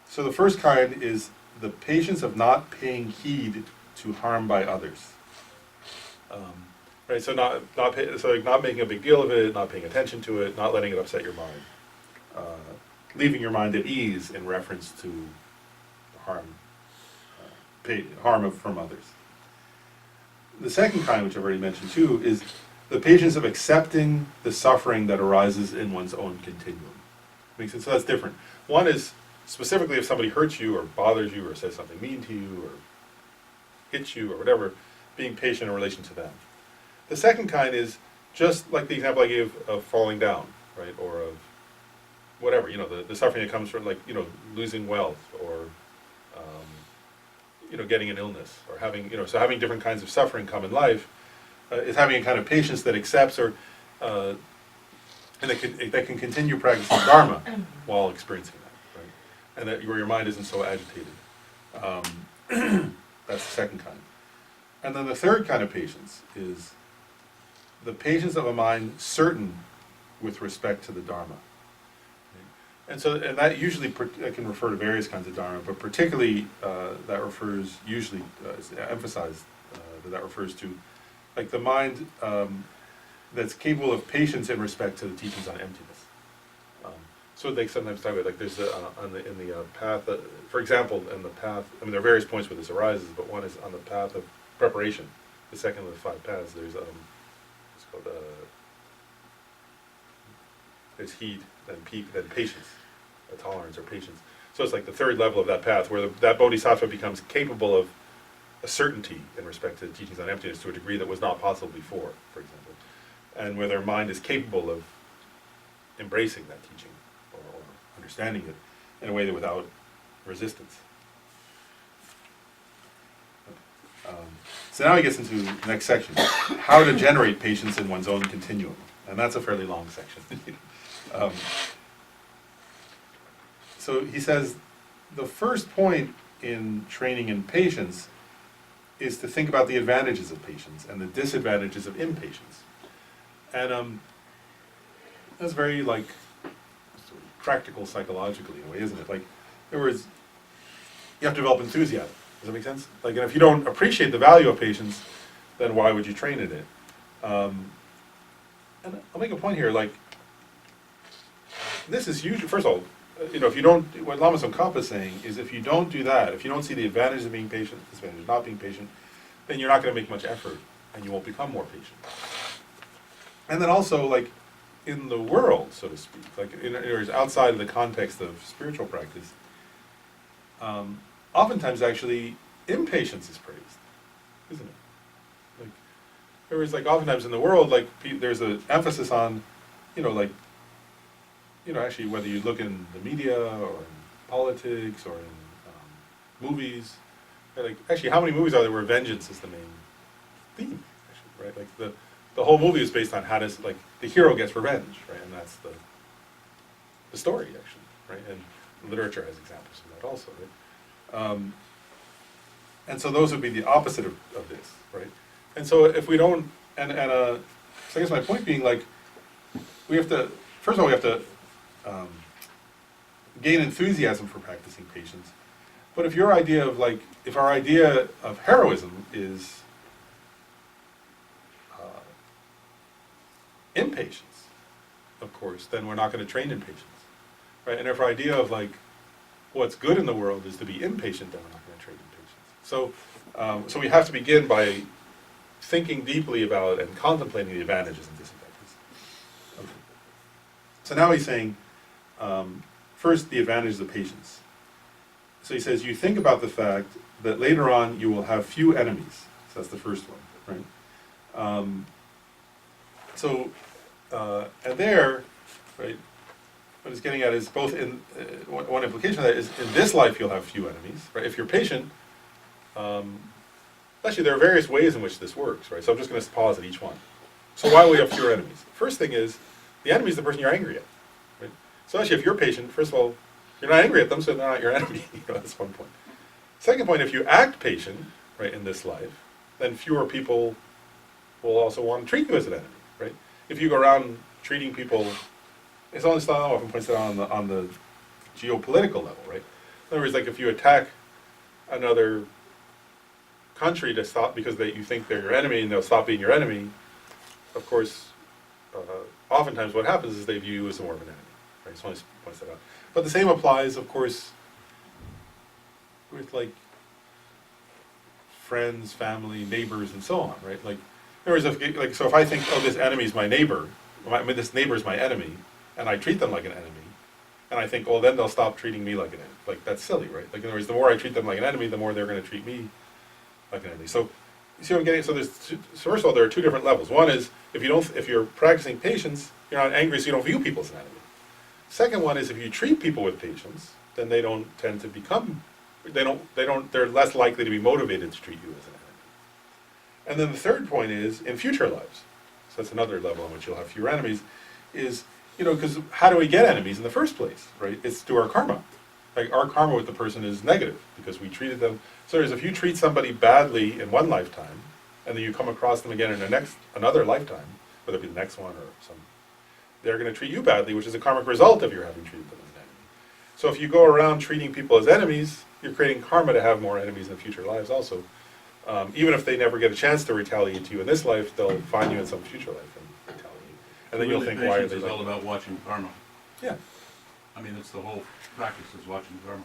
So the first kind is the patience of not paying heed to harm by others. Right, so not making a big deal of it, not paying attention to it, not letting it upset your mind, leaving your mind at ease in reference to harm from others. The second kind, which I've already mentioned too, is the patience of accepting the suffering that arises in one's own continuum. Makes sense? So that's different. One is specifically if somebody hurts you or bothers you or says something mean to you or hits you or whatever, being patient in relation to them. The second kind is just like the example I gave of falling down, right, or of whatever, the suffering that comes from, losing wealth or getting an illness or having different kinds of suffering come in life, is having a kind of patience that accepts and that can continue practicing Dharma while experiencing that, right? And that where your mind isn't so agitated. That's the second kind. And then the third kind of patience is the patience of a mind certain with respect to the Dharma. And that usually can refer to various kinds of Dharma, but particularly that refers, usually emphasized, that refers to like the mind that's capable of patience in respect to the teachings on emptiness. So they sometimes talk about, like there's in the path, for example, in the path, there are various points where this arises, but one is on the path of preparation, the second of the 5 paths, there's it's called there's heed, then peak, then patience, tolerance or patience. So it's like the third level of that path where that bodhisattva becomes capable of a certainty in respect to the teachings on emptiness to a degree that was not possible before, for example. And where their mind is capable of embracing that teaching or understanding it in a way that without resistance. So now he gets into the next section, how to generate patience in one's own continuum. And that's a fairly long section. So he says, the first point in training in patience is to think about the advantages of patience and the disadvantages of impatience. And that's very, like, sort of practical psychologically in a way, isn't it? Like, in other words, you have to develop enthusiasm. Does that make sense? Like, and if you don't appreciate the value of patience, then why would you train in it? And I'll make a point here, like, this is usually, first of all, if you don't, what Lama Tsongkhapa is saying is if you don't do that, if you don't see the advantages of being patient, the disadvantages of not being patient, then you're not going to make much effort, and you won't become more patient. And then also, like, in the world, so to speak, like, in other words, outside of the context of spiritual practice, oftentimes, actually, impatience is praised, isn't it? Like, there is, like, oftentimes in the world, like, there's an emphasis on, actually, whether you look in the media or in politics or in movies, like, actually, how many movies are there where vengeance is the main theme, actually, right? Like, the whole movie is based on how does, like, the hero gets revenge, right? And that's the story, actually, right? And literature has examples of that also, right? And so those would be the opposite of this, right? And so if we don't, so I guess my point being, like, we have to, first of all, we have to gain enthusiasm for practicing patience. But if your idea of, like, if our idea of heroism is impatience, of course, then we're not going to train in patience, right? And if our idea of, like, what's good in the world is to be impatient, then we're not going to train in patience. So we have to begin by thinking deeply about and contemplating the advantages and disadvantages. Okay. So now he's saying, first, the advantages of patience. So he says, you think about the fact that later on you will have few enemies. So that's the first one, right? And there, right, what it's getting at is both in, one implication of that is in this life you'll have few enemies, right? If you're patient, actually there are various ways in which this works, right? So I'm just going to pause at each one. So why will you have fewer enemies? First thing is, the enemy is the person you're angry at, right? So actually if you're patient, first of all, you're not angry at them, so they're not your enemy. That's one point. Second point, if you act patient, right, in this life, then fewer people will also want to treat you as an enemy, right? If you go around treating people, it's only Stalin often points out on the geopolitical level, right? In other words, like if you attack another country to stop because you think they're your enemy and they'll stop being your enemy, of course, oftentimes what happens is they view you as more of an enemy, right? So only points that out. But the same applies, of course, with like friends, family, neighbors, and so on, right? Like, in other words, so if I think, oh, this enemy is my neighbor, this neighbor is my enemy, and I treat them like an enemy, and I think, oh, then they'll stop treating me like an enemy. Like, that's silly, right? Like, in other words, the more I treat them like an enemy, the more they're going to treat me like an enemy. So, you see what I'm getting? So so first of all, there are two different levels. One is, if you're practicing patience, you're not angry, so you don't view people as an enemy. Second one is, if you treat people with patience, then they don't tend to become, they're less likely to be motivated to treat you as an enemy. And then the third point is, in future lives, so that's another level in which you'll have fewer enemies, is, because how do we get enemies in the first place, right? It's through our karma. Like, our karma with the person is negative, because we treated them, so if you treat somebody badly in one lifetime, and then you come across them again in another lifetime, whether it be the next one or some, they're going to treat you badly, which is a karmic result of your having treated them as an enemy. So if you go around treating people as enemies, you're creating karma to have more enemies in future lives also. Even if they never get a chance to retaliate to you in this life, they'll find you in some future life and retaliate. And then you'll think, why are they Patience is all about watching karma. Yeah, I mean, it's the whole practice is watching karma.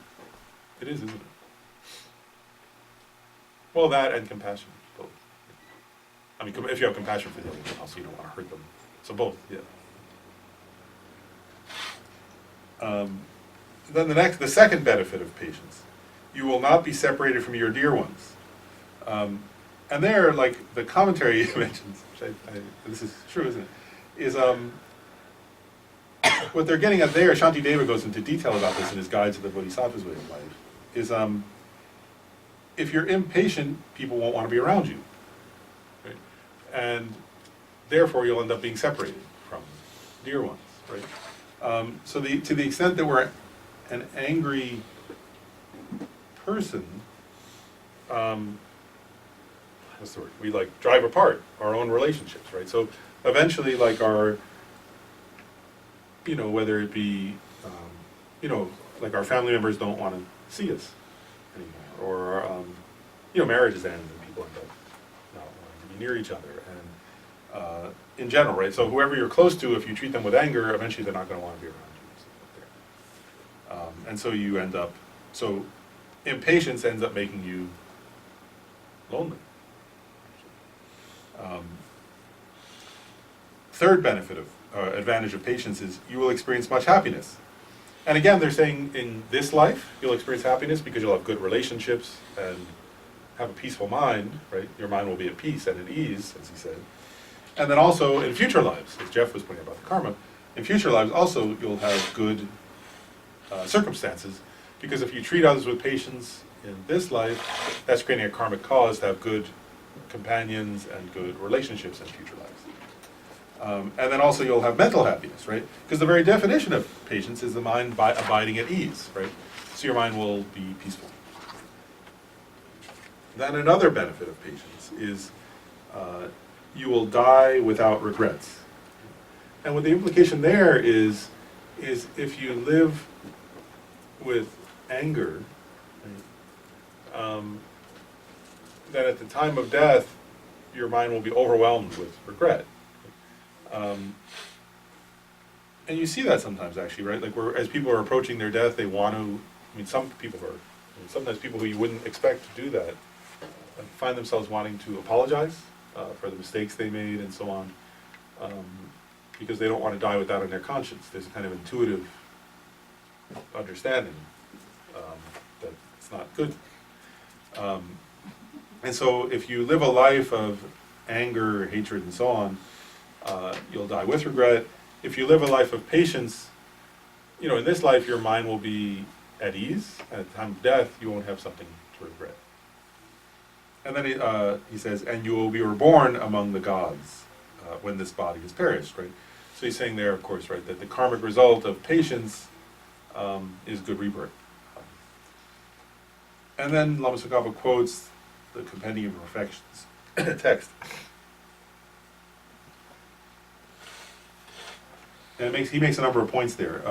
it is, isn't it? Well, that and compassion, both. I mean, if you have compassion for the other, also you don't want to hurt them. So both, yeah. Then the second benefit of patience, you will not be separated from your dear ones. And there, like the commentary you mentioned, which this is true, isn't it? Is what they're getting at there. Shantideva goes into detail about this in his Guide to the Bodhisattva's Way of Life. Is if you're impatient, people won't want to be around you, right? And therefore you'll end up being separated from dear ones, right? So to the extent that we're an angry person, what's the word? We like drive apart our own relationships, right? So eventually, like our, whether it be, like our family members don't want to see us anymore, or marriages end and people end up not wanting to be near each other, and in general, right? So whoever you're close to, if you treat them with anger, eventually they're not going to want to be around you. And so you end up, impatience ends up making you lonely. Third benefit of advantage of patience is you will experience much happiness. And again, they're saying in this life you'll experience happiness because you'll have good relationships and have a peaceful mind, right? Your mind will be at peace and at ease, as he said. And then also in future lives, as Jeff was pointing out about the karma, in future lives also you'll have good circumstances, because if you treat others with patience in this life, that's creating a karmic cause to have good companions and good relationships in future lives. And then also you'll have mental happiness, right? Because the very definition of patience is the mind abiding at ease, right? So your mind will be peaceful. Then another benefit of patience is you will die without regrets. And what the implication there is if you live with anger, right, then at the time of death, your mind will be overwhelmed with regret. And you see that sometimes, actually, right? Like, as people are approaching their death, they want to. Some people are. Sometimes people who you wouldn't expect to do that find themselves wanting to apologize for the mistakes they made and so on, because they don't want to die with that on their conscience. There's a kind of intuitive understanding that it's not good. And so if you live a life of anger, hatred, and so on, you'll die with regret. If you live a life of patience, you know, in this life your mind will be at ease. At the time of death, you won't have something to regret. And then he says, and you will be reborn among the gods when this body has perished, right? So he's saying there, of course, right, that the karmic result of patience is good rebirth. And then Lama Tsongkhapa quotes the Compendium of Perfections text. And he makes a number of points there.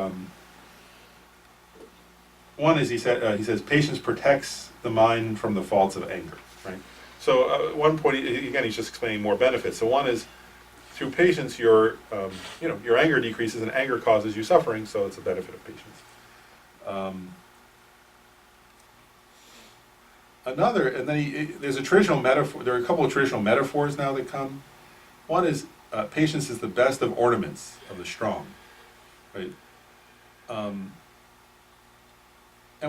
One is he says patience protects the mind from the faults of anger, right? So one point, again, he's just explaining more benefits. So one is through patience, your anger decreases, and anger causes you suffering, so it's a benefit of patience. Another, and then there's a traditional metaphor. There are a couple of traditional metaphors now that come. One is patience is the best of ornaments of the strong, right? And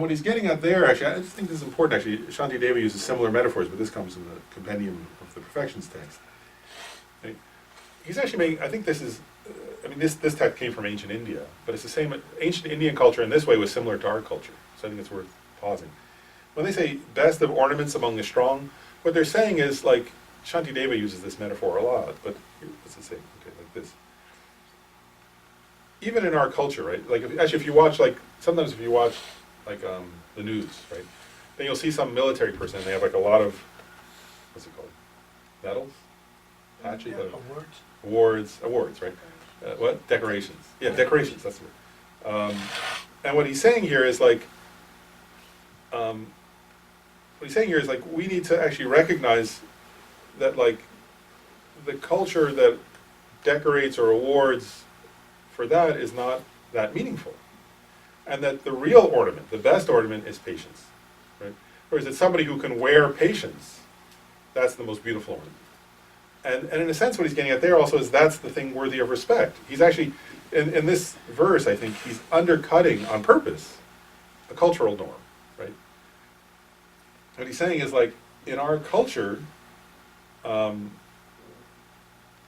what he's getting at there, actually, I just think this is important. Actually, Shantideva uses similar metaphors, but this comes in the Compendium of the Perfections text. Right? He's actually making. I think this is. This text came from ancient India, but it's the same. Ancient Indian culture in this way was similar to our culture, so I think it's worth pausing. When they say best of ornaments among the strong, what they're saying is, like, Shantideva uses this metaphor a lot, but what's it say? Okay, like this. Even in our culture, right? Like, if you watch, like, sometimes if you watch, like, the news, right? Then you'll see some military person, and they have, like, a lot of, what's it called? Medals? Patches? Awards, right? What? Decorations. Yeah, decorations, that's the word. And what he's saying here is, like, we need to actually recognize that, like, the culture that decorates or awards for that is not that meaningful. And that the real ornament, the best ornament, is patience. Right? Whereas it's somebody who can wear patience, that's the most beautiful ornament. And in a sense, what he's getting at there also is that's the thing worthy of respect. He's actually, in this verse, I think, he's undercutting on purpose a cultural norm. Right? What he's saying is, like, in our culture,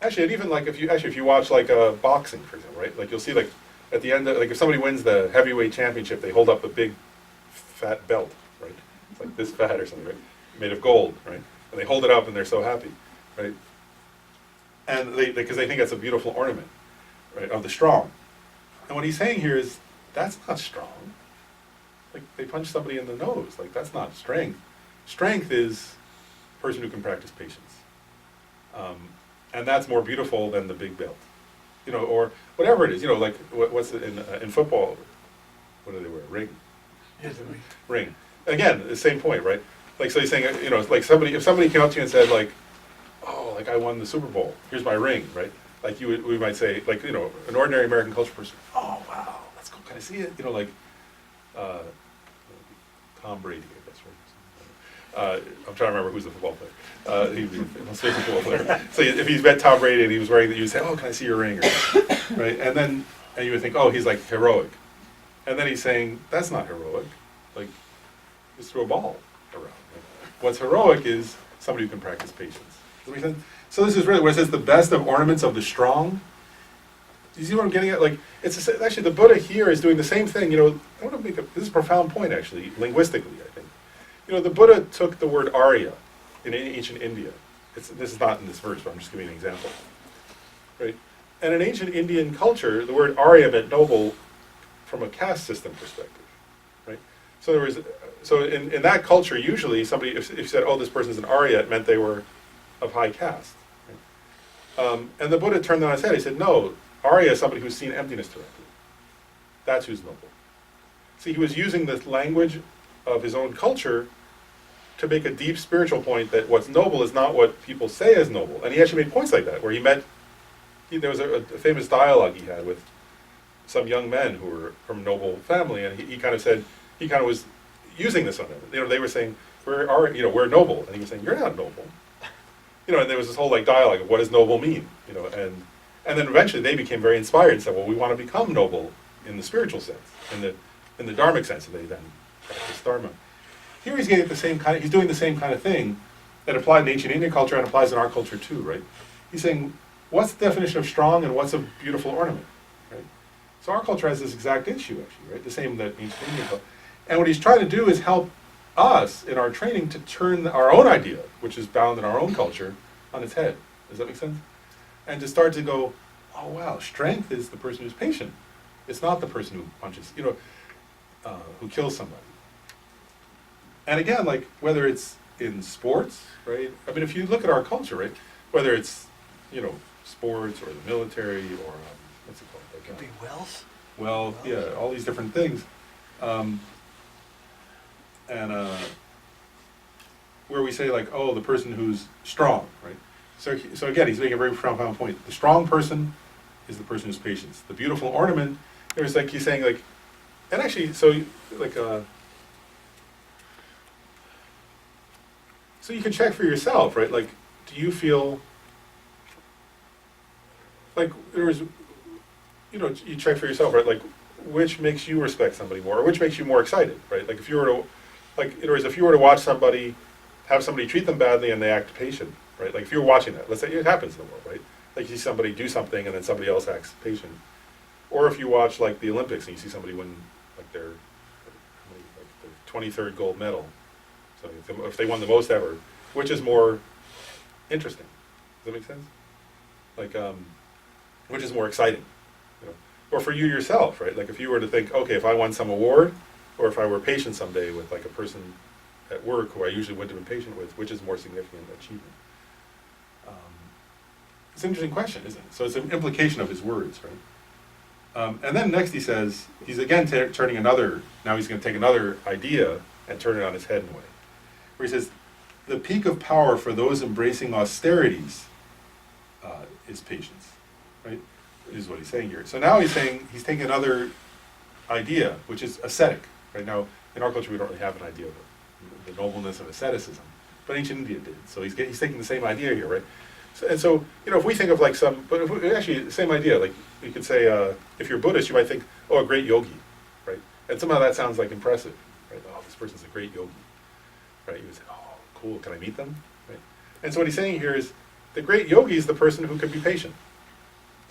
actually, and even like if you watch, like, boxing, for example, right? Like, you'll see, like, at the end, like, if somebody wins the heavyweight championship, they hold up a big fat belt, right? It's like this fat or something, right? Made of gold, right? And they hold it up and they're so happy, right? And because they think that's a beautiful ornament, right, of the strong. And what he's saying here is, that's not strong. Like, they punch somebody in the nose. Like, that's not strength. Strength is a person who can practice patience. And that's more beautiful than the big belt. You know, or whatever it is. You know, like, what's it in football? What do they wear? Ring? Yes, a ring. Ring. Again, the same point, right? Like, so he's saying, you know, like, if somebody came up to you and said, like, oh, like, I won the Super Bowl. Here's my ring, right? Like, we might say, like, you know, an ordinary American culture person, oh, wow, that's cool. Can I see it? You know, like, Tom Brady, I guess, right? I'm trying to remember who's the football player. He's a football player. So if he's met Tom Brady and he was wearing that, you would say, oh, can I see your ring? Right? And you would think, oh, he's, like, heroic. And then he's saying, that's not heroic. Like, just throw a ball around. Right? What's heroic is somebody who can practice patience. Does that make sense? So this is really where it says the best of ornaments of the strong. Do you see what I'm getting at? Like, actually, the Buddha here is doing the same thing. You know, I want to make this is a profound point, actually, linguistically, I think. You know, the Buddha took the word Arya in ancient India. This is not in this verse, but I'm just giving an example. Right? And in ancient Indian culture, the word Arya meant noble from a caste system perspective. Right? So in that culture, usually somebody, if you said, oh, this person's an Arya, it meant they were of high caste. Right? And the Buddha turned that on his head. He said, no, Arya is somebody who's seen emptiness directly. That's who's noble. See, he was using the language of his own culture to make a deep spiritual point that what's noble is not what people say is noble. And he actually made points like that, where there was a famous dialogue he had with some young men who were from noble family, and he kind of was using this on them. You know, they were saying, we're noble, and he was saying, you're not noble. You know, and there was this whole, like, dialogue of what does noble mean, you know, and then eventually they became very inspired and said, well, we want to become noble in the spiritual sense, in the in the dharmic sense, and they then practice dharma. Here he's getting he's doing the same kind of thing that applied in ancient Indian culture and applies in our culture too, right? He's saying, what's the definition of strong and what's a beautiful ornament, right? So our culture has this exact issue, actually, right? The same that ancient Indian culture. And what he's trying to do is help us in our training to turn our own idea, which is bound in our own culture, on its head. Does that make sense? And to start to go, oh wow, strength is the person who's patient. It's not the person who punches, who kills somebody. And again, like whether it's in sports, right? I mean, if you look at our culture, right? Whether it's, sports or the military or what's it called? Like, Could be wealth. well, yeah, all these different things. Where we say like, oh, the person who's strong, right? So again, he's making a very profound point. The strong person is the person who's patient. The beautiful ornament, there's like, he's saying like, and actually, so you can check for yourself, right? Like, do you feel, like you check for yourself, right? Like, which makes you respect somebody more, or which makes you more excited, right? Like, if you were to watch somebody, have somebody treat them badly and they act patient, right? Like, if you're watching that, let's say it happens in the world, right? Like, you see somebody do something and then somebody else acts patient. Or if you watch, like, the Olympics and you see somebody win, like, their 23rd gold medal. So if they won the most ever, which is more interesting? Does that make sense? Like, which is more exciting? Or for you yourself, right? Like if you were to think, okay, if I won some award, or if I were patient someday with like a person at work who I usually wouldn't have been patient with, which is more significant achievement? It's an interesting question, isn't it? So it's an implication of his words, right? And then next he says, he's again turning now he's going to take another idea and turn it on its head in a way. Where he says, the peak of power for those embracing austerities is patience, right? Is what he's saying here. So now he's saying, he's taking another idea, which is ascetic. Right now, in our culture, we don't really have an idea of the nobleness of asceticism, but ancient India did. So he's taking the same idea here, right? So if we think of like actually the same idea, like you could say, if you're Buddhist, you might think, oh, a great yogi, right? And somehow that sounds like impressive, right? Oh, this person's a great yogi, right? You would say, oh, cool, can I meet them, right? And so what he's saying here is, the great yogi is the person who can be patient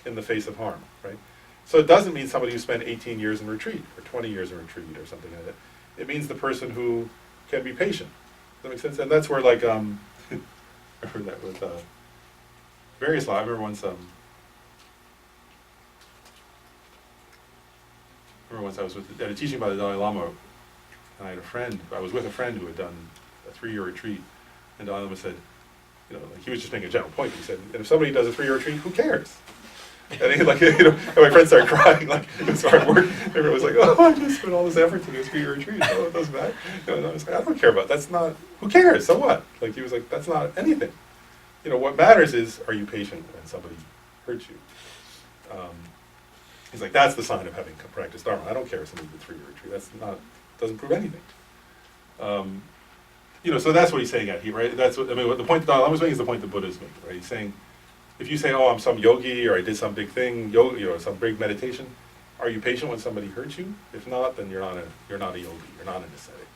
in the face of harm, right? So it doesn't mean somebody who spent 18 years in retreat or 20 years in retreat or something like that. It means the person who can be patient. Does that make sense? And that's where like, I heard that with various law. I remember once I was at a teaching by the Dalai Lama, and I was with a friend who had done a 3-year retreat, and Dalai Lama said, like he was just making a general point. He said, and if somebody does a 3-year retreat, who cares? And he, like, and my friend started crying, like, it was hard work. Everyone was like, oh, I just spent all this effort to do a 3-year retreat. Oh, it doesn't matter. And I was like, I don't care about that. That's not, who cares? So what? Like, he was like, that's not anything. What matters is, are you patient when somebody hurts you? He's like, that's the sign of having practiced Dharma. I don't care if somebody did a 3-year retreat. Doesn't prove anything. So that's what he's saying at here, right? What the point that Dalai Lama was making is the point that Buddha is making, right? He's saying, if you say, oh, I'm some yogi, or I did some big thing, some big meditation, are you patient when somebody hurts you? If not, then you're not a yogi, you're not an ascetic.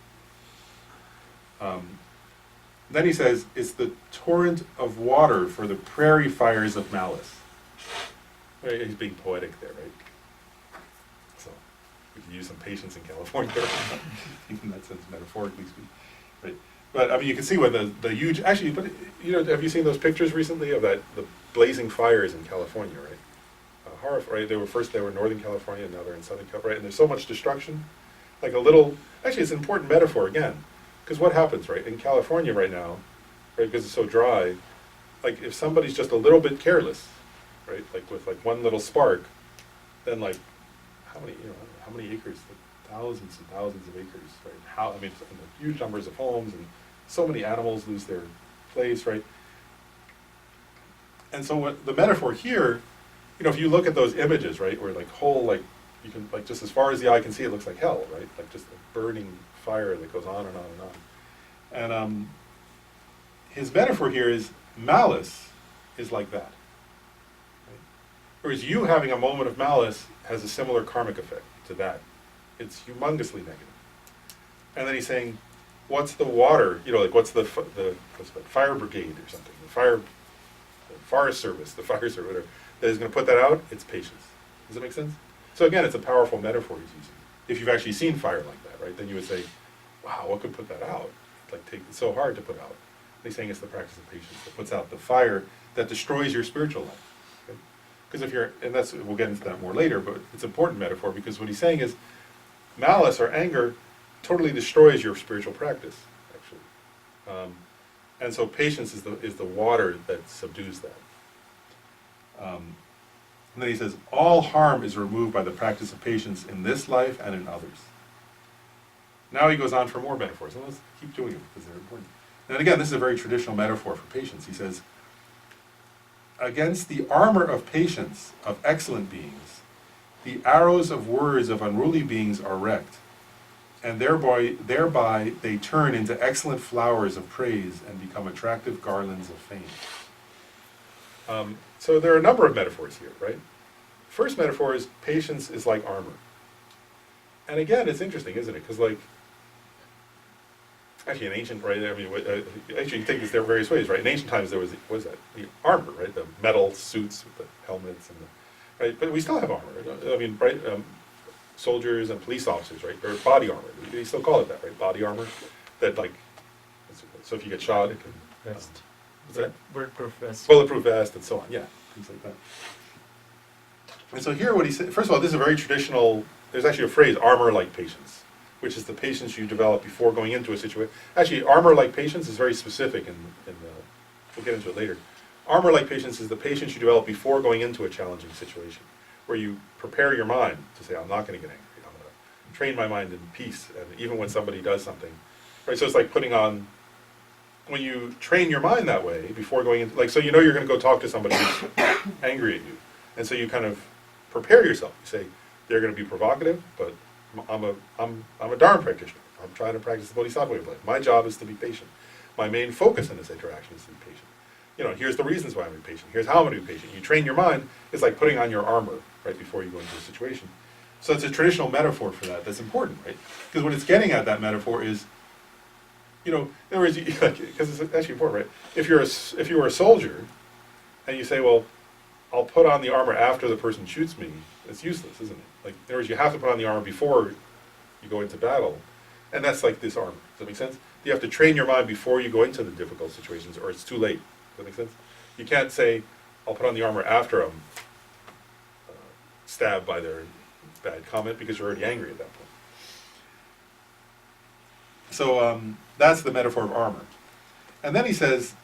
Then he says, it's the torrent of water for the prairie fires of malice. Right? He's being poetic there, right? So, we could use some patience in California, in that sense, metaphorically speaking. Right? But I mean, you can see what the huge, actually, but have you seen those pictures recently of the blazing fires in California, right? Horror, right? They were in Northern California, and now they're in Southern California, right? And there's so much destruction. Like actually, it's an important metaphor again, because what happens, right? In California right now, right? Because it's so dry, like if somebody's just a little bit careless, right? Like with like one little spark, then like how many acres? Thousands and thousands of acres, right? Huge numbers of homes, and so many animals lose their place, right? And so what the metaphor here, if you look at those images, right, where you can, like, just as far as the eye can see, it looks like hell, right? Like just a burning fire that goes on and on and on. And his metaphor here is malice is like that. Right? Whereas you having a moment of malice has a similar karmic effect to that. It's humongously negative. And then he's saying, what's the water, like what's the what's that, fire brigade or something, the forest service, whatever, that is going to put that out? It's patience. Does that make sense? So again, it's a powerful metaphor he's using. If you've actually seen fire like that, right, then you would say, wow, what could put that out? It's so hard to put out. And he's saying it's the practice of patience that puts out the fire that destroys your spiritual life. Because we'll get into that more later, but it's an important metaphor because what he's saying is malice or anger totally destroys your spiritual practice, actually. And so patience is the water that subdues that. And then he says, all harm is removed by the practice of patience in this life and in others. Now he goes on for more metaphors, and let's keep doing them because they're important. And again, this is a very traditional metaphor for patience. He says, against the armor of patience of excellent beings, the arrows of words of unruly beings are wrecked, and thereby they turn into excellent flowers of praise and become attractive garlands of fame. So there are a number of metaphors here, right? First metaphor is patience is like armor. And again, it's interesting, isn't it? Because actually in ancient, right, I mean, actually you take this there various ways, right? In ancient times there was, what is that? The armor, right? The metal suits with the helmets and right? But we still have armor, right? I mean, right? Soldiers and police officers, right? Or body armor. They still call it that, right? Body armor. That so if you get shot, it can... Vest. What's that? Bulletproof vest. Bulletproof vest and so on, yeah. Things like that. And so here what he said, first of all, this is a very traditional, there's actually a phrase, armor-like patience, which is the patience you develop before going into a situation. Actually, armor-like patience is very specific, we'll get into it later. Armor-like patience is the patience you develop before going into a challenging situation, where you prepare your mind to say, I'm not going to get angry. I'm going to train my mind in peace, and even when somebody does something. Right? So it's like putting on, when you train your mind that way before going into, so you're going to go talk to somebody who's angry at you. And so you kind of prepare yourself. You say, they're going to be provocative, but I'm a Dharma practitioner. I'm trying to practice the Bodhisattva way of life. My job is to be patient. My main focus in this interaction is to be patient. Here's the reasons why I'm impatient. Here's how I'm going to be patient. You train your mind. It's like putting on your armor right before you go into a situation. So it's a traditional metaphor for that. That's important, right? Because what it's getting at, that metaphor, is, in other words, because it's actually important, right? If you were a soldier, and you say, well, I'll put on the armor after the person shoots me, it's useless, isn't it? In other words, you have to put on the armor before you go into battle, and that's like this armor. Does that make sense? You have to train your mind before you go into the difficult situations, or it's too late. Does that make sense? You can't say, I'll put on the armor after I'm stabbed by their bad comment, because you're already angry at that point. So that's the metaphor of armor. And then he says,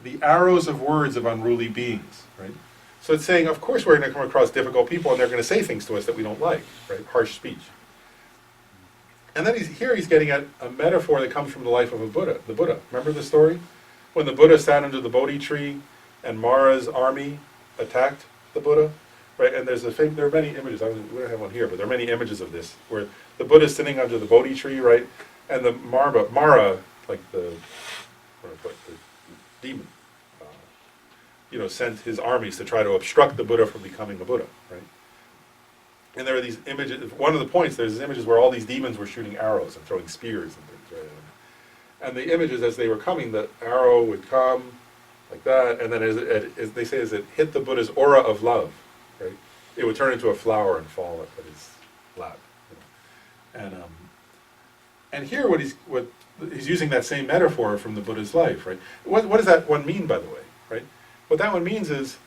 the arrows of words of unruly beings, right? So it's saying, of course we're going to come across difficult people, and they're going to say things to us that we don't like, right? Harsh speech. And then he's getting at a metaphor that comes from the life of the Buddha. Remember the story? When the Buddha sat under the Bodhi tree, and Mara's army attacked the Buddha, right? And there are many images. We don't have one here, but there are many images of this, where the Buddha's sitting under the Bodhi tree, right? And the Mara, like the demon, sent his armies to try to obstruct the Buddha from becoming a Buddha, right? And there are these images. One of the points, there's these images where all these demons were shooting arrows and throwing spears and things, right? And the images, as they were coming, the arrow would come like that, and then as they say, as it hit the Buddha's aura of love, right, it would turn into a flower and fall at his lap. And here, what he's using that same metaphor from the Buddha's life, right? What does that one mean, by the way, right? What that one means is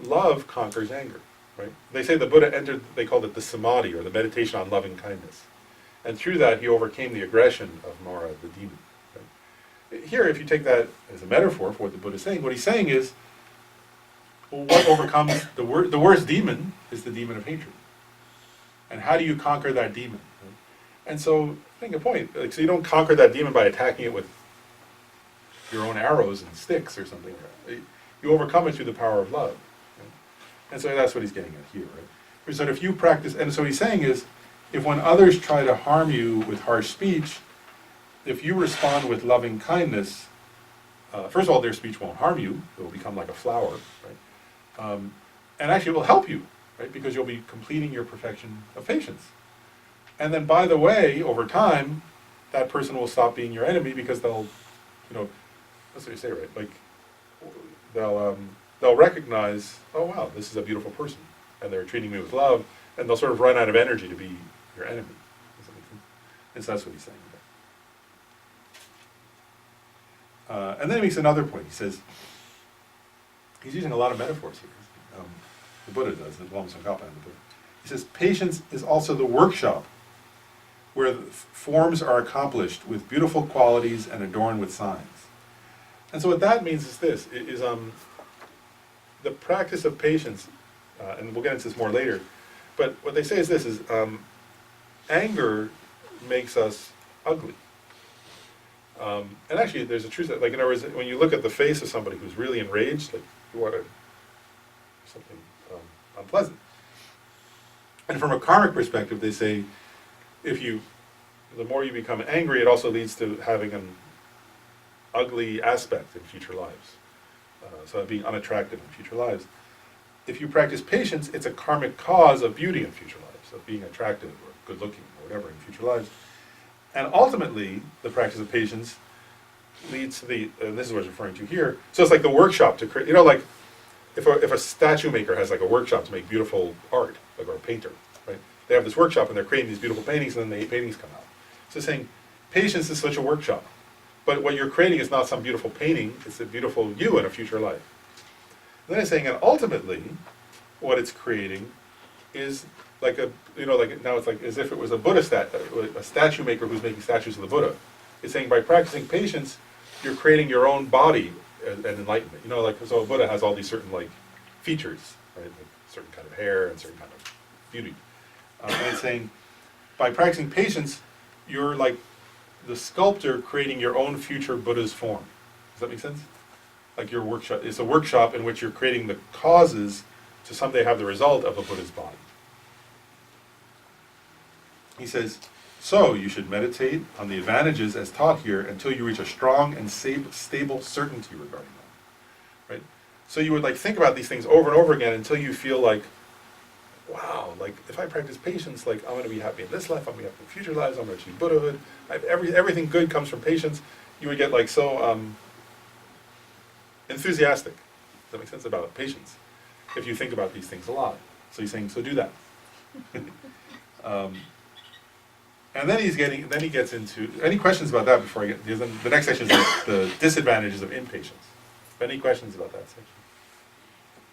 love conquers anger, right? They say the Buddha entered, they called it the samadhi, or the meditation on loving kindness. And through that, he overcame the aggression of Mara, the demon. Right? Here, if you take that as a metaphor for what the Buddha is saying, what he's saying is, well, what overcomes the worst demon is the demon of hatred. And how do you conquer that demon? Right? And so, make a point. So you don't conquer that demon by attacking it with your own arrows and sticks or something. Right? You overcome it through the power of love. Right? And so that's what he's getting at here. Right? So if you practice, and so what he's saying is, if when others try to harm you with harsh speech, if you respond with loving kindness, first of all, their speech won't harm you. It will become like a flower, right? And actually it will help you, right? Because you'll be completing your perfection of patience. And then, by the way, over time, that person will stop being your enemy because they'll, that's what you say, right? Like, they'll recognize, oh wow, this is a beautiful person, and they're treating me with love, and they'll sort of run out of energy to be your enemy. Does that make sense? And so that's what he's saying. And then he makes another point. He says, he's using a lot of metaphors here. The Buddha does, the Lama Tsongkhapa and the Buddha. He says, patience is also the workshop where the forms are accomplished with beautiful qualities and adorned with signs. And so what that means is this, is the practice of patience, and we'll get into this more later, but what they say is this, is anger makes us ugly. And actually, there's a truth that, like, in other words, when you look at the face of somebody who's really enraged, like, you want something unpleasant. And from a karmic perspective, they say, the more you become angry, it also leads to having an ugly aspect in future lives. So being unattractive in future lives. If you practice patience, it's a karmic cause of beauty in future lives, of being attractive or good looking or whatever in future lives. And ultimately, the practice of patience leads to and this is what it's referring to here, so it's like the workshop to create, like, if a statue maker has like a workshop to make beautiful art, like, or a painter, right? They have this workshop and they're creating these beautiful paintings, and then the paintings come out. So it's saying, patience is such a workshop. But what you're creating is not some beautiful painting, it's a beautiful you in a future life. And then it's saying, and ultimately, what it's creating is like now it's like as if it was a Buddha a statue maker who's making statues of the Buddha. It's saying by practicing patience, you're creating your own body and enlightenment. Like, so a Buddha has all these certain, like, features, right? Like certain kind of hair and certain kind of beauty. And it's saying, by practicing patience, you're like the sculptor creating your own future Buddha's form. Does that make sense? Like your workshop, it's a workshop in which you're creating the causes to someday have the result of a Buddha's body. He says, so you should meditate on the advantages as taught here until you reach a strong and stable certainty regarding them. Right? So you would, like, think about these things over and over again until you feel like, wow, like, if I practice patience, like, I'm going to be happy in this life, I'm going to be happy in future lives, I'm going to achieve Buddhahood. Everything good comes from patience. You would get, like, so enthusiastic. Does that make sense? About patience, if you think about these things a lot. So he's saying, so do that. And then he gets into, any questions about that before I get, because then the next section is the disadvantages of impatience. Any questions about that section?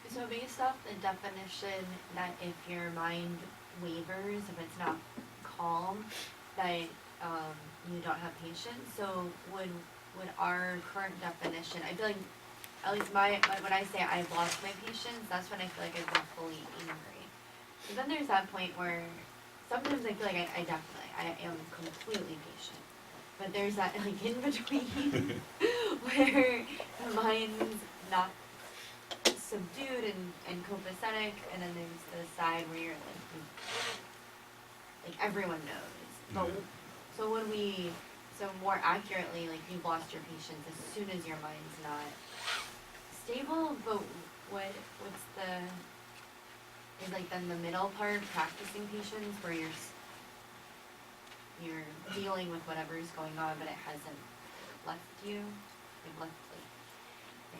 So based off the definition that if your mind wavers, if it's not calm, that you don't have patience, so would our current definition, I feel like, at least when I say I've lost my patience, that's when I feel like I've been fully angry. But then there's that point where sometimes I feel like I am completely patient. But there's that, like, in between where the mind's not subdued and copacetic, and then there's the side where you're like everyone knows. But so more accurately, like, you've lost your patience as soon as your mind's not stable. But what's is like then the middle part, practicing patience, where you're dealing with whatever's going on, but it hasn't left you. The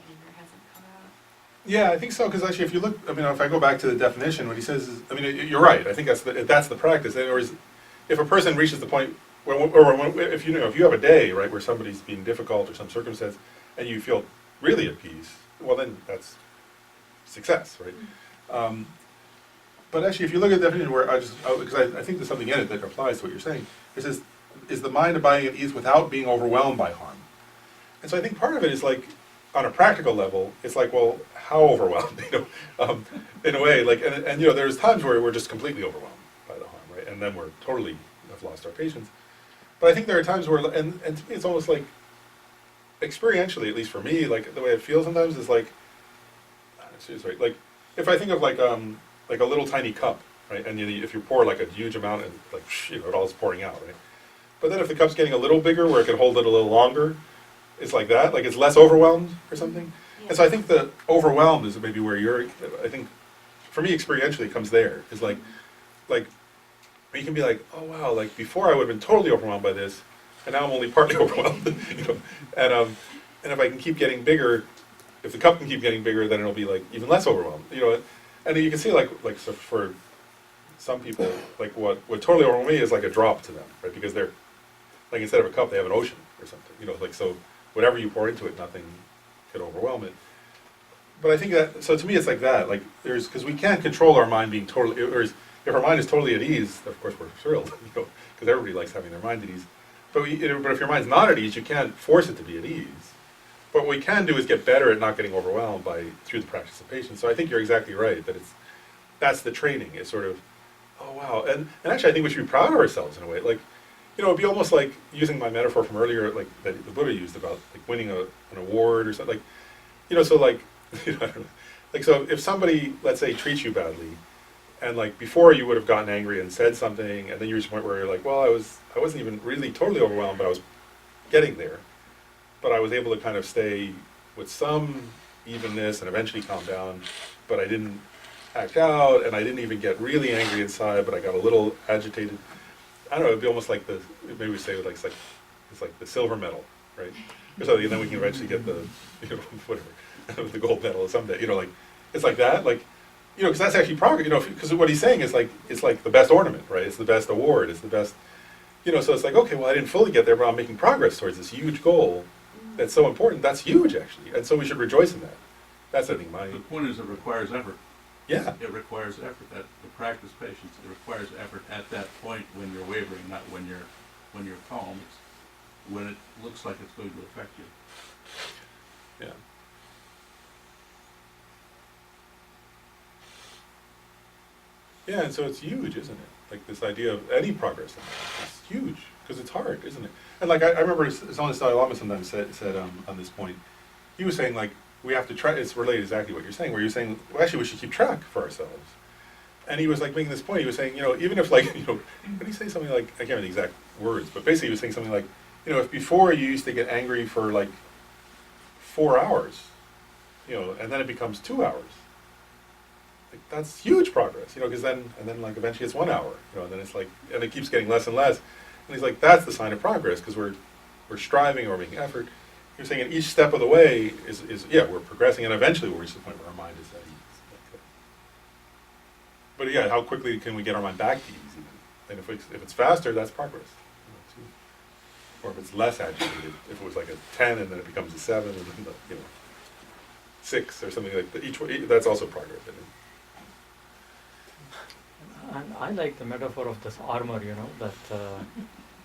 anger hasn't come out. Yeah, I think so, because actually, if you look, if I go back to the definition, what he says is, you're right. I think that's the practice. In other words, if a person reaches the point, if you have a day, right, where somebody's being difficult or some circumstance, and you feel really at peace, well, then that's success, right? Mm-hmm. But actually, if you look at the definition, because I think there's something in it that applies to what you're saying. It says, is the mind abiding at ease without being overwhelmed by harm? And so I think part of it is, like, on a practical level, it's like, well, how overwhelmed? In a way, like, and there's times where we're just completely overwhelmed by the harm, right? And then we're totally have lost our patience. But I think there are times where, and to me, it's almost like, experientially, at least for me, like, the way it feels sometimes is like, seriously, right? Like, if I think of like a little tiny cup, right? And if you pour like a huge amount, and like, it all is pouring out, right? But then if the cup's getting a little bigger, where it can hold it a little longer, it's like that, like it's less overwhelmed or something. Yeah. And so I think the overwhelmed is maybe where I think, for me, experientially, it comes there. Is like Or you can be like, oh wow, like before I would have been totally overwhelmed by this, and now I'm only partly overwhelmed. You know, and if I can keep getting bigger, if the cup can keep getting bigger, then it'll be like even less overwhelmed. You know, and you can see like so for some people, like what totally overwhelmed me is like a drop to them, right? Because they're like instead of a cup, they have an ocean or something. You know, like so whatever you pour into it, nothing could overwhelm it. But I think that so to me it's like that. Like there's because we can't control our mind being totally. Or if our mind is totally at ease, of course we're thrilled. You know, because everybody likes having their mind at ease. But but if your mind's not at ease, you can't force it to be at ease. But what we can do is get better at not getting overwhelmed through the practice of patience. So I think you're exactly right that that's the training. It's sort of, oh wow, and actually I think we should be proud of ourselves in a way. Like, you know, it'd be almost like using my metaphor from earlier, like that the Buddha used about like winning an award or something. Like, you know, so like, you know, I don't know. Like so if somebody, let's say, treats you badly, and like before you would have gotten angry and said something, and then you reach a point where you're like, well, I wasn't even really totally overwhelmed, but I was getting there. But I was able to kind of stay with some evenness and eventually calm down, but I didn't act out, and I didn't even get really angry inside, but I got a little agitated. I don't know, it'd be almost like maybe we say it's like the silver medal, right? Or something, and then we can eventually get the, you know, whatever, the gold medal someday, you know, like, it's like that, like, you know, because that's actually progress, you know, because what he's saying is like, it's like the best ornament, right? It's the best award, it's the best, you know, so it's like, okay, well, I didn't fully get there, but I'm making progress towards this huge goal that's so important. That's huge, actually, and so we should rejoice in that. That's, I think, The point is it requires effort. yeah. It requires effort. That the practice patience. It requires effort at that point when you're wavering, not when you're calm. It's when it looks like it's going to affect you. Yeah. Yeah, and so it's huge, isn't it? Like this idea of any progress in life is huge because it's hard, isn't it? And like I remember someone Dalai Lama sometimes said on this point, he was saying like we have to try. It's related exactly what you're saying, where you're saying well, actually we should keep track for ourselves. And he was like making this point. He was saying, you know, even if like you know, what did he say something like I can't remember the exact words, but basically he was saying something like, you know, if before you used to get angry for like 4 hours, you know, and then it becomes 2 hours. Like, that's huge progress, you know, because then like eventually it's 1 hour, you know, and then it's like, and it keeps getting less and less. And he's like, that's the sign of progress, because we're striving or making effort. You're saying at each step of the way is yeah, we're progressing, and eventually we'll reach the point where our mind is at ease. But yeah, how quickly can we get our mind back to ease even? And if it's faster, that's progress. You know, or if it's less agitated, if it was like a 10 and then it becomes a 7 and then you know 6 or something like that, that's also progress. I think. And I like the metaphor of this armor, you know, that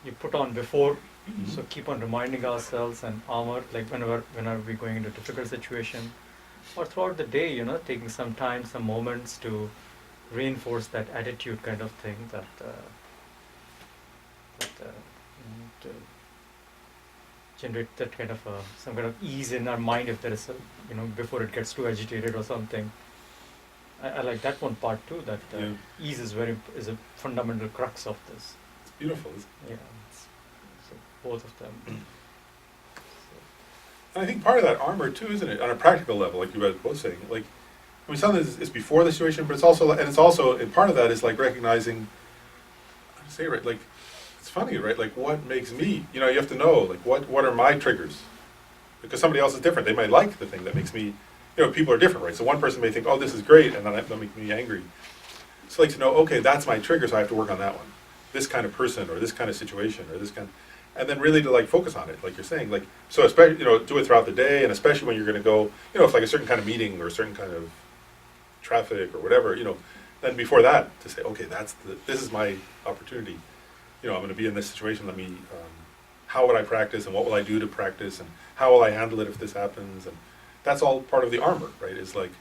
you put on before, so keep on reminding ourselves and armor, like whenever we're going into a difficult situation, or throughout the day, you know, taking some time, some moments to reinforce that attitude kind of thing, to generate that kind of some kind of ease in our mind if there is a, you know, before it gets too agitated or something. I like that one part too, that Yeah. ease is is a fundamental crux of this. It's beautiful, isn't it? Yeah, so both of them. And I think part of that armor too, isn't it, on a practical level, like you guys both saying, like, I mean, something is before the situation, but it's also, and part of that is like recognizing, how to say it right, like, it's funny, right, like what makes me, you know, you have to know, like what are my triggers? Because somebody else is different, they might like the thing that makes me, you know, people are different, right? So one person may think, oh, this is great, and then that'll make me angry. So like to know, okay, that's my trigger, so I have to work on that one. This kind of person, or this kind of situation, or this kind, and then really to like focus on it, like you're saying, like, so especially, you know, do it throughout the day, and especially when you're going to go, you know, if like a certain kind of meeting, or a certain kind of traffic, or whatever, you know, then before that, to say, okay, this is my opportunity. You know, I'm going to be in this situation, let me, how would I practice, and what will I do to practice, and how will I handle it if this happens, and that's all part of the armor, right? It's like,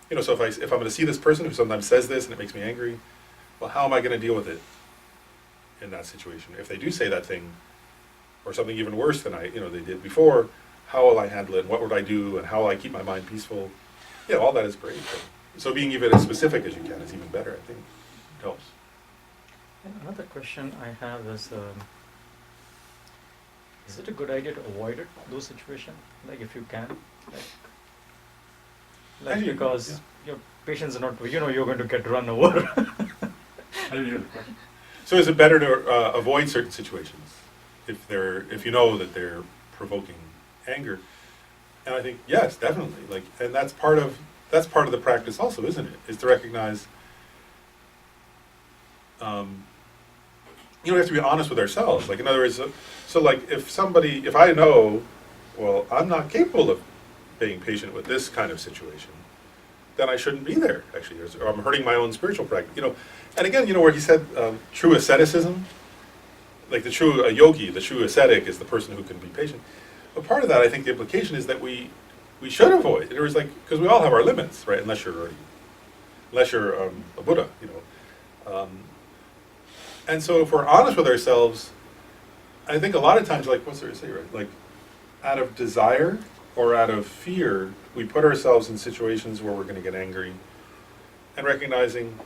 you know, so if I'm going to see this person who sometimes says this and it makes me angry, well, how am I going to deal with it in that situation? If they do say that thing, or something even worse than they did before, how will I handle it, and what would I do, and how will I keep my mind peaceful? Yeah, all that is great. So being even as specific as you can is even better, I think. It helps. And another question I have is it a good idea to avoid those situations, like if you can? Like because your patients are not, you know, you're going to get run over. I didn't hear the question. So is it better to avoid certain situations if you know that they're provoking anger? And I think yes, definitely. Like, and that's part of the practice also, isn't it? Is to recognize. We have to be honest with ourselves. Like, in other words, so like if I know, well, I'm not capable of being patient with this kind of situation, then I shouldn't be there, actually. Or I'm hurting my own spiritual practice. And again, where he said true asceticism, like the true yogi, the true ascetic is the person who can be patient. But part of that, I think the implication is that we should avoid. It was like, because we all have our limits, right? Unless you're a Buddha, and so if we're honest with ourselves, I think a lot of times, like, what's there to say, right? Like, out of desire or out of fear, we put ourselves in situations where we're going to get angry, and recognizing,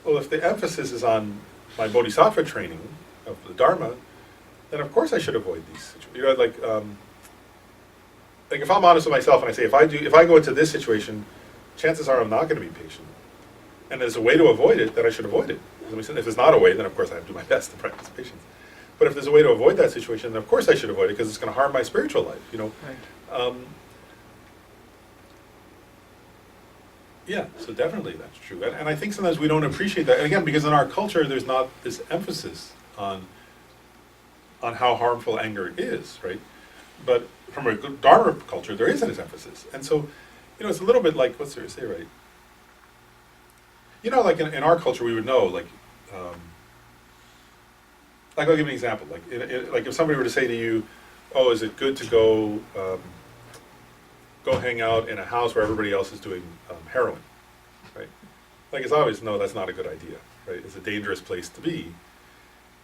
well, if the emphasis is on my bodhisattva training of the Dharma, then of course I should avoid these situations. Like if I'm honest with myself and I say, if I go into this situation, chances are I'm not going to be patient. And there's a way to avoid it, then I should avoid it. If there's not a way, then of course I have to do my best to practice patience. But if there's a way to avoid that situation, then of course I should avoid it because it's going to harm my spiritual life. Right. Yeah, so definitely that's true. And I think sometimes we don't appreciate that. And again, because in our culture there's not this emphasis on how harmful anger is, right? But from a good Dharma culture, there isn't this emphasis. And so, it's a little bit like, what's there to say, right? Like in our culture, we would know, like I'll give you an example. Like if somebody were to say to you, "Oh, is it good to go hang out in a house where everybody else is doing heroin?" Right? Like, it's obvious, no, that's not a good idea. Right? It's a dangerous place to be.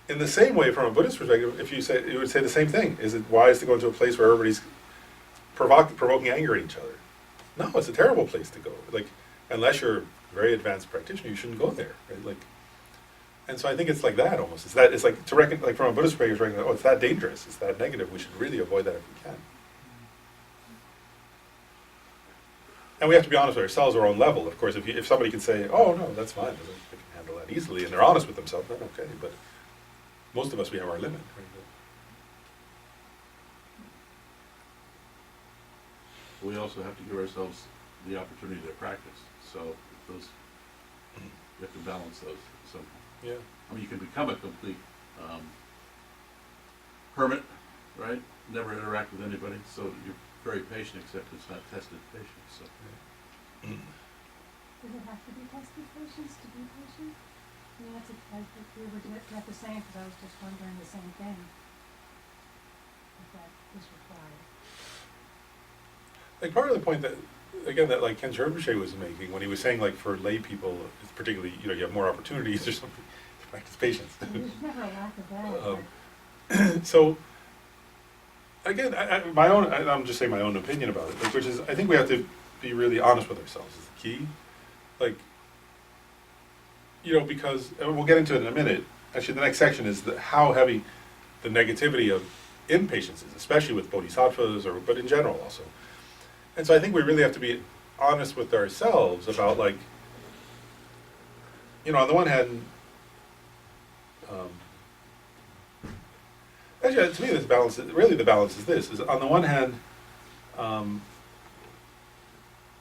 In the same way, from a Buddhist perspective, you would say the same thing. Is it wise to go into a place where everybody's provoking anger at each other? No, it's a terrible place to go. Like, unless you're a very advanced practitioner, you shouldn't go there. Right? Like, and so I think it's like that almost. It's like to reckon, like from a Buddhist perspective, recognize, oh, it's that dangerous, it's that negative. We should really avoid that if we can. And we have to be honest with ourselves, our own level. Of course, if somebody can say, "Oh no, that's fine, they can handle that easily," and they're honest with themselves, then okay. But most of us, we have our limit. Right? We also have to give ourselves the opportunity to practice. So you have to balance those somehow. Yeah. I mean, you can become a complete hermit, right? Never interact with anybody, so you're very patient, except it's not tested patience. So. Does it have to be tested patience to be patient? I mean, that's like we were at the same, because I was just wondering the same thing. If that is required. Like part of the point that, again, that like Ken Rinpoche was making when he was saying, like, for lay people, it's particularly, you have more opportunities or something to practice patience. There's never a lack of that. So, again, I'm just saying my own opinion about it, like, which is, I think we have to be really honest with ourselves is the key. Like, because, and we'll get into it in a minute, actually the next section is how heavy the negativity of impatience is, especially with bodhisattvas, but in general also. And so I think we really have to be honest with ourselves about, like, on the one hand, actually, to me, the balance is this: is on the one hand,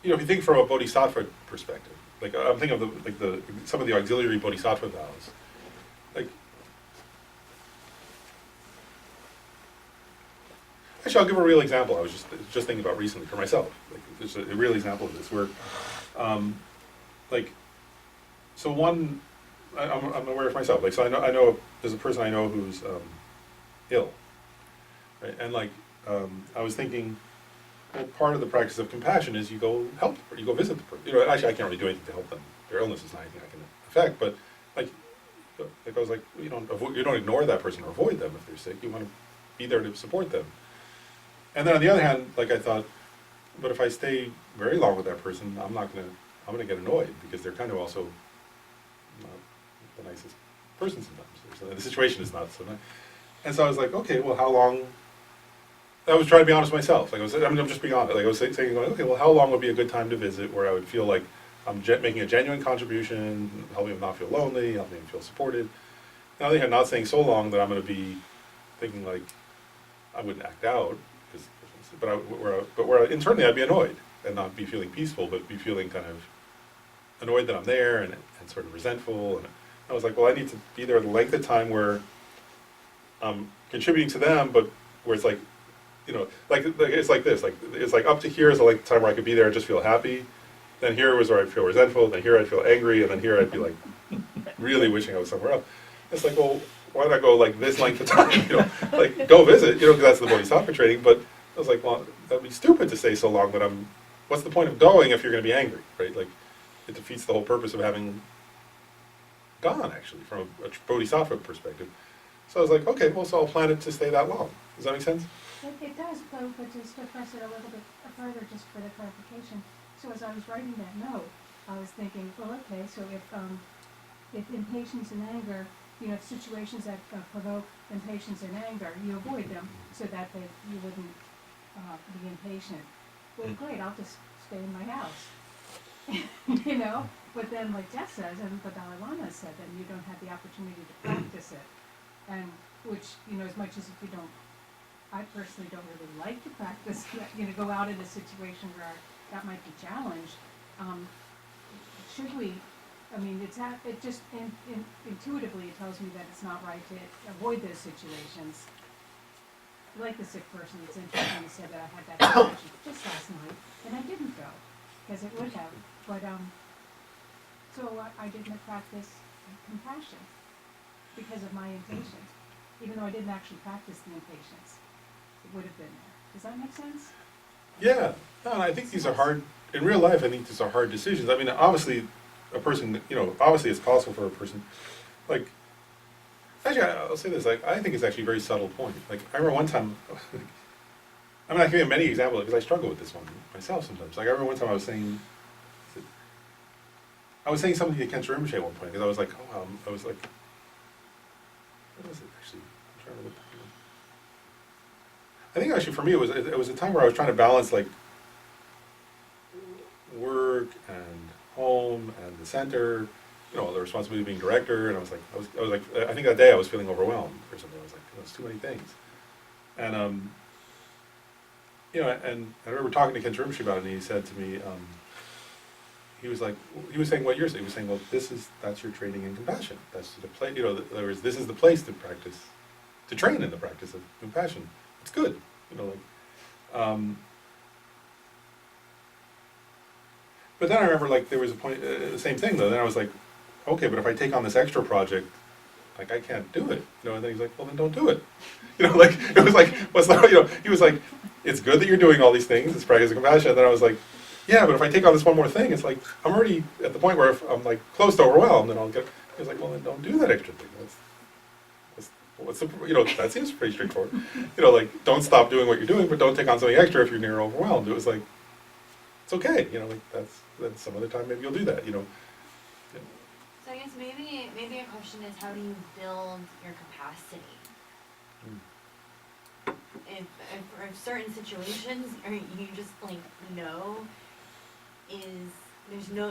if you think from a bodhisattva perspective, like I'm thinking of some of the auxiliary bodhisattva vows, like. Actually, I'll give a real example. I was just thinking about recently for myself. Like, there's a real example of this where, so one, I'm aware of myself. Like, so I know there's a person I know who's ill, right? And I was thinking, well, part of the practice of compassion is you go help or you go visit the person. Actually, I can't really do anything to help them. Their illness is not anything I can affect. But I was like, you don't ignore that person or avoid them if they're sick. You want to be there to support them. And then on the other hand, like I thought, but if I stay very long with that person, I'm gonna get annoyed because they're kind of also not the nicest person sometimes. The situation is not so nice. And so I was like, okay, well, how long? I was trying to be honest with myself. Like I'm just being honest. Like I was saying, okay, well, how long would be a good time to visit where I would feel like I'm making a genuine contribution, helping them not feel lonely, helping them feel supported. Now they are not saying so long that I'm going to be thinking like I wouldn't act out, 'cause- but where internally I'd be annoyed and not be feeling peaceful, but be feeling kind of annoyed that I'm there and sort of resentful. And I was like, well, I need to be there the length of time where I'm contributing to them, but where it's like, you know, like it's like this, like it's like up to here is like the time where I could be there and just feel happy. Then here was where I'd feel resentful. Then here I'd feel angry, and then here I'd be like really wishing I was somewhere else. It's like, well, why not go like this length of time? You know, like go visit. You know, because that's the Bodhisattva training. But I was like, well, that'd be stupid to stay so long that I'm. What's the point of going if you're going to be angry, right? Like, it defeats the whole purpose of having gone, actually, from a Bodhisattva perspective. So I was like, okay, well, so I'll plan it to stay that long. Does that make sense? It does, but just to press it a little bit further, just for the clarification. So as I was writing that note, I was thinking, well, okay, so if impatience and anger, you know, if situations that provoke impatience and anger, you avoid them so that you wouldn't be impatient. Well, great, I'll just stay in my house. You know, but then like Jess says, and the Dalai Lama said, that you don't have the opportunity to practice it. And which, you know, as much as if you don't, I personally don't really like to practice, you know, go out in a situation where that might be challenged. Should we, I mean, it just intuitively it tells me that it's not right to avoid those situations. Like the sick person, it's interesting you said that I had that situation just last night, and I didn't go, because it would have, but, so I didn't practice compassion because of my impatience, even though I didn't actually practice the impatience. It would have been there. Does that make sense? Yeah. No, and I think these are hard, in real life, I think these are hard decisions. I mean, obviously, a person, you know, obviously it's possible for a person, like, actually, I'll say this, like, I think it's actually a very subtle point. Like, I remember one time, I mean, I can give you many examples, because I struggle with this one myself sometimes. Like, I remember one time I was saying something to Kensho Rinpoche at one point, because I was like, I was like, what was it actually? I'm trying to look. I think actually for me it was a time where I was trying to balance like work and home and the center, you know, the responsibility of being director, and I was like, I think that day I was feeling overwhelmed or something. I was like, there's too many things, and you know, and I remember talking to Kensho Rinpoche about it, and he said to me, he was saying what you're saying. He was saying, well, that's your training in compassion. That's the place, you know, in other words, this is the place to practice, to train in the practice of compassion. It's good, you know, like, but then I remember, like, there was a point, the same thing though, then I was like, okay, but if I take on this extra project, like, I can't do it, you know, and then he's like, well, then don't do it. You know, like, it was like, what's the, you know, he was like, it's good that you're doing all these things, it's practice of compassion, and then I was like, yeah, but if I take on this one more thing, it's like, I'm already at the point where if I'm like close to overwhelmed, and I'll get, he was like, well, then don't do that extra thing. What's the, you know, that seems pretty straightforward. You know, like, don't stop doing what you're doing, but don't take on something extra if you're near overwhelmed. It was like, it's okay, you know, like, then some other time maybe you'll do that, you know. Yeah. So I guess maybe a question is, how do you build your capacity? If certain situations, or you just like know,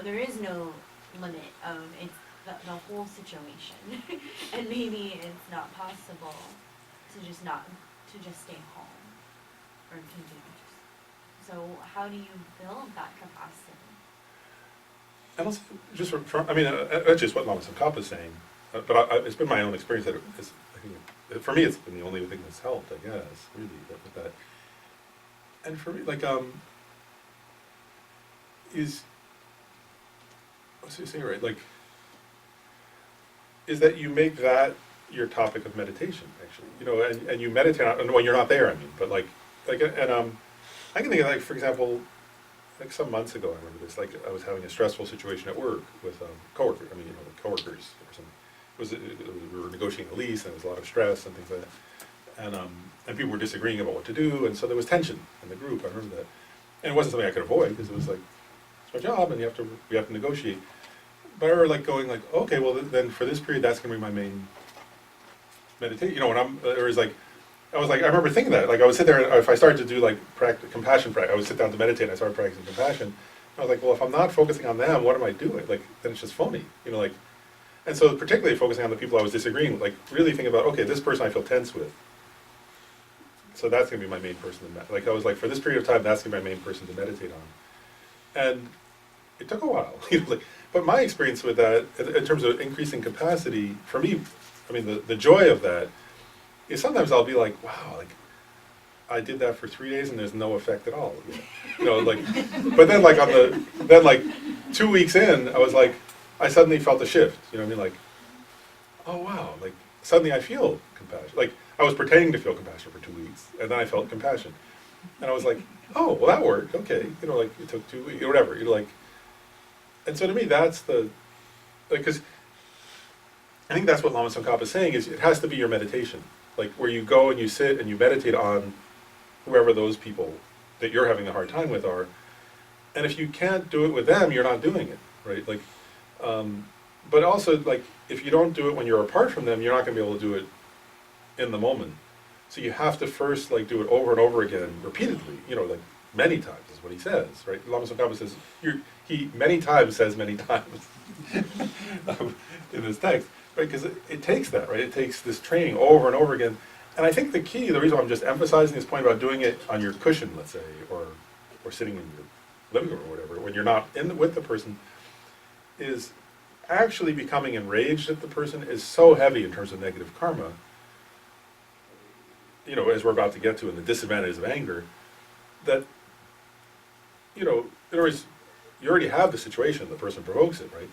there is no limit of it's the whole situation, and maybe it's not possible to just stay home or to do. So how do you build that capacity? And also, just from I mean, that's just what Lama Tsongkhapa is saying, but it's been my own experience that it's, I think, for me, it's been the only thing that's helped, I guess, really, with that. And for me, like, what's he saying, right? Like, is that you make that your topic of meditation, actually, you know, and you meditate on, when you're not there, I mean, but like, I can think of, like, for example, like some months ago, I remember this, like, I was having a stressful situation at work with coworkers, you know, coworkers or something. We were negotiating a lease, and there was a lot of stress and things like that. And people were disagreeing about what to do, and so there was tension in the group, I remember that. And it wasn't something I could avoid, because it was like, it's my job, and we have to negotiate. But I remember, like, going like, okay, well, then for this period, that's going to be my main meditation, you know, I remember thinking that, like, I would sit there, and if I started to do, like, compassion practice, I would sit down to meditate, and I started practicing compassion. I was like, well, if I'm not focusing on them, what am I doing? Like, then it's just phony, you know, like, And so particularly focusing on the people I was disagreeing with, like really thinking about, okay, this person I feel tense with. So that's gonna be my main person to like I was like, for this period of time, that's gonna be my main person to meditate on. And it took a while. Like, but my experience with that, in terms of increasing capacity, for me, I mean, the joy of that is sometimes I'll be like, wow, like I did that for 3 days and there's no effect at all. You know, like, but then like then like 2 weeks in, I was like, I suddenly felt a shift. You know what I mean? Like, oh wow, like suddenly I feel compassion. Like I was pretending to feel compassion for 2 weeks, and then I felt compassion, and I was like, oh well, that worked. Okay, you know, like it took 2 weeks or whatever. You're like, and so to me, that's the like because I think that's what Lama Tsongkhapa is saying is it has to be your meditation, like where you go and you sit and you meditate on whoever those people that you're having a hard time with are, and if you can't do it with them, you're not doing it, right? Like, but also like if you don't do it when you're apart from them, you're not going to be able to do it in the moment. So you have to first like do it over and over again, repeatedly. You know, like many times is what he says, right? Lama Tsongkhapa says he many times says many times in this text, right? Because it takes that, right? It takes this training over and over again. And I think the key, the reason why I'm just emphasizing this point about doing it on your cushion, let's say, or sitting in your living room or whatever, when you're not with the person, is actually becoming enraged at the person is so heavy in terms of negative karma, you know, as we're about to get to in the disadvantages of anger, that, you know, in other words, you already have the situation, the person provokes it, right?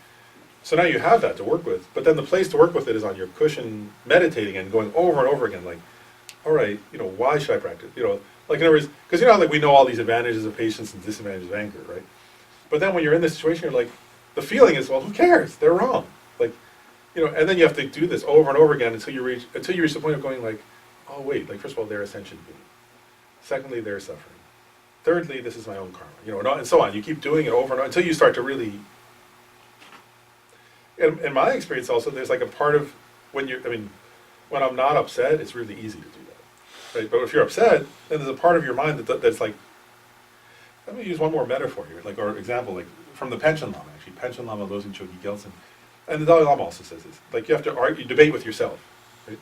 So now you have that to work with, but then the place to work with it is on your cushion, meditating and going over and over again, like, all right, you know, why should I practice? You know, like in other words, because you know, like we know all these advantages of patience and disadvantages of anger, right? But then when you're in this situation, you're like, the feeling is, well, who cares? They're wrong. Like, you know, and then you have to do this over and over again until you reach the point of going like, oh wait, like first of all, they're a sentient being. Secondly, they're suffering. Thirdly, this is my own karma. You know, and so on. You keep doing it over and over until you start to really. In my experience, also, there's like a part of when I'm not upset, it's really easy to do that, right? But if you're upset, then there's a part of your mind that's like. Let me use one more metaphor here, like or example, like from the Panchen Lama, actually, Panchen Lama Losing Chogi Gelsen, and the Dalai Lama also says this. Like you have to argue, debate with yourself, right?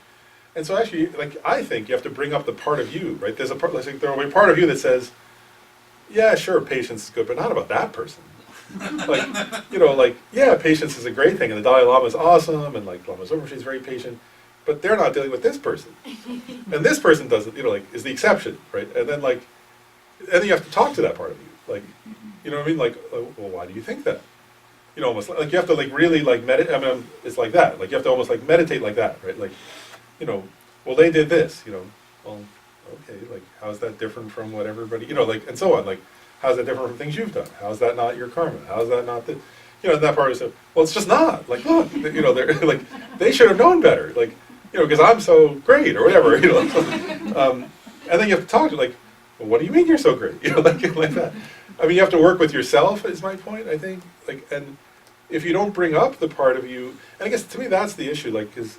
And so actually, like I think you have to bring up the part of you, right? There's a part, like there will be a part of you that says, yeah, sure, patience is good, but not about that person. Like, you know, like, yeah, patience is a great thing, and the Dalai Lama is awesome, and like Lama Zomershi is very patient, but they're not dealing with this person. And this person doesn't, you know, like, is the exception, right? And then like, and then you have to talk to that part of you, like, you know what I mean? Like, well, why do you think that? You know, almost like you have to like really like meditate, I mean, it's like that, like you have to almost like meditate like that, right? Like, you know, well, they did this, you know, well, okay, like, how's that different from what everybody, you know, like, and so on, like, how's that different from things you've done? How's that not your karma? How's that not the, you know, that part is, well, it's just not. Like, look, you know, they're like, they should have known better. Like, you know, because I'm so great or whatever, you know. And then you have to talk to like, well, what do you mean you're so great? You know, like that. I mean, you have to work with yourself is my point, I think. Like, and if you don't bring up the part of you, and I guess to me that's the issue, like, because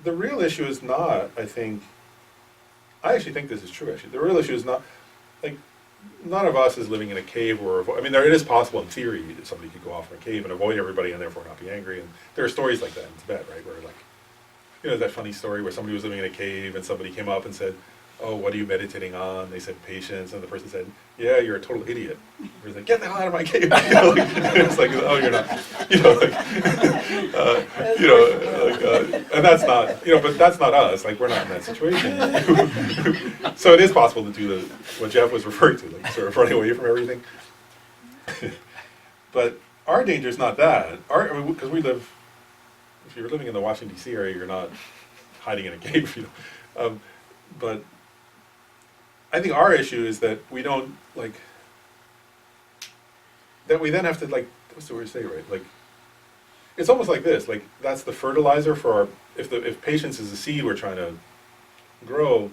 the real issue is not, I actually think this is true, actually. The real issue is not, like, none of us is living in a cave or, I mean, it is possible in theory that somebody could go off in a cave and avoid everybody and therefore not be angry. And there are stories like that in Tibet, right, where like, you know, that funny story where somebody was living in a cave and somebody came up and said, oh, what are you meditating on? They said patience, and the person said, yeah, you're a total idiot. He was like, get the hell out of my cave. You know, like, it's like, oh, you're not, you know, like, you know, like, and that's not, you know, but that's not us. Like, we're not in that situation. So it is possible to do what Jeff was referring to, like sort of running away from everything. But our danger is not that. Because we live, if you're living in the Washington, D.C. area, you're not hiding in a cave, you know. But I think our issue is that we don't, like, that we then have to, like, what's the word to say, right? Like, it's almost like this, like, that's the fertilizer for our, if patience is the seed we're trying to grow,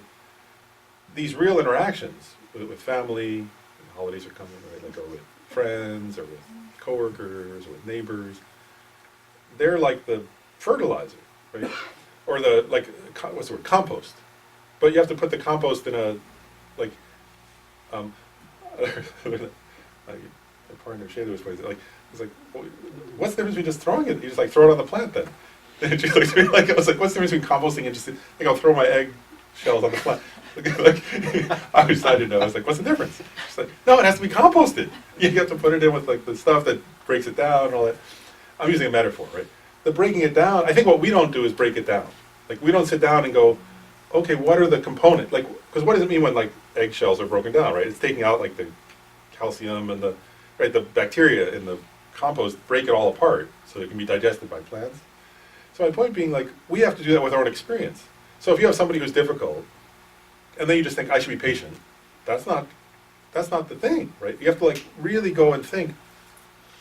these real interactions with family, holidays are coming, right? Like, or with friends, or with coworkers, or with neighbors, they're like the fertilizer, right? Or the, like, what's the word, compost. But you have to put the compost in a, like, my partner Shayla was like, it's like, well, what's the difference between just throwing it? You just like throw it on the plant then. And she looked at me like, I was like, what's the difference between composting and just, like, I'll throw my egg shells on the plant. Like, I didn't know. I was like, what's the difference? She's like, no, it has to be composted. You have to put it in with like the stuff that breaks it down and all that. I'm using a metaphor, right? The breaking it down, I think what we don't do is break it down. Like, we don't sit down and go, okay, what are the components? Like, because what does it mean when like eggshells are broken down, right? It's taking out like the calcium and the bacteria in the compost, break it all apart so it can be digested by plants. So my point being, like, we have to do that with our own experience. So if you have somebody who's difficult, and then you just think, I should be patient, that's not the thing, right? You have to like really go and think,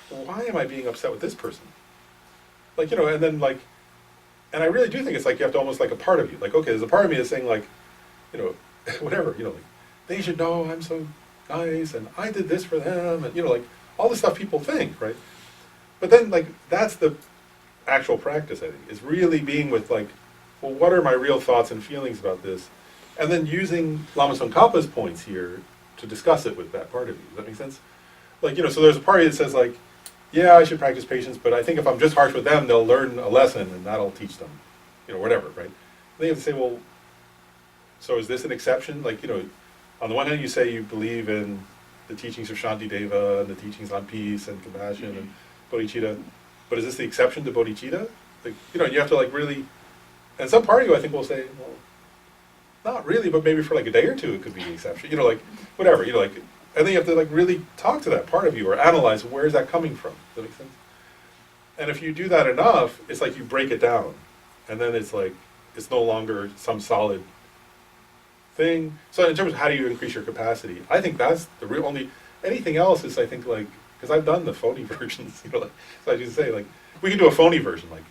why am I being upset with this person? Like, and then like, and I really do think it's like you have to almost like a part of you, like, okay, there's a part of me that's saying like, whatever, like, they should know I'm so nice, and I did this for them, and like all the stuff people think, right? But then like, that's the actual practice, I think, is really being with like, well, what are my real thoughts and feelings about this? And then using Lama Tsongkhapa's points here to discuss it with that part of you. Does that make sense? Like, so there's a party that says like, yeah, I should practice patience, but I think if I'm just harsh with them, they'll learn a lesson and that'll teach them, whatever, right? Then you have to say, well, so is this an exception? Like, on the one hand you say you believe in the teachings of Shantideva and the teachings on peace and compassion and bodhicitta, but is this the exception to bodhicitta? Like, you have to like really, and some part of you I think will say, well, not really, but maybe for like a day or two it could be the exception. Like, whatever, like, and then you have to like really talk to that part of you or analyze where is that coming from. Does that make sense? And if you do that enough, it's like you break it down. And then it's like, it's no longer some solid thing. So in terms of how do you increase your capacity, I think that's the real only, anything else is I think like, because I've done the phony versions, like, so I used to say like, we can do a phony version, like,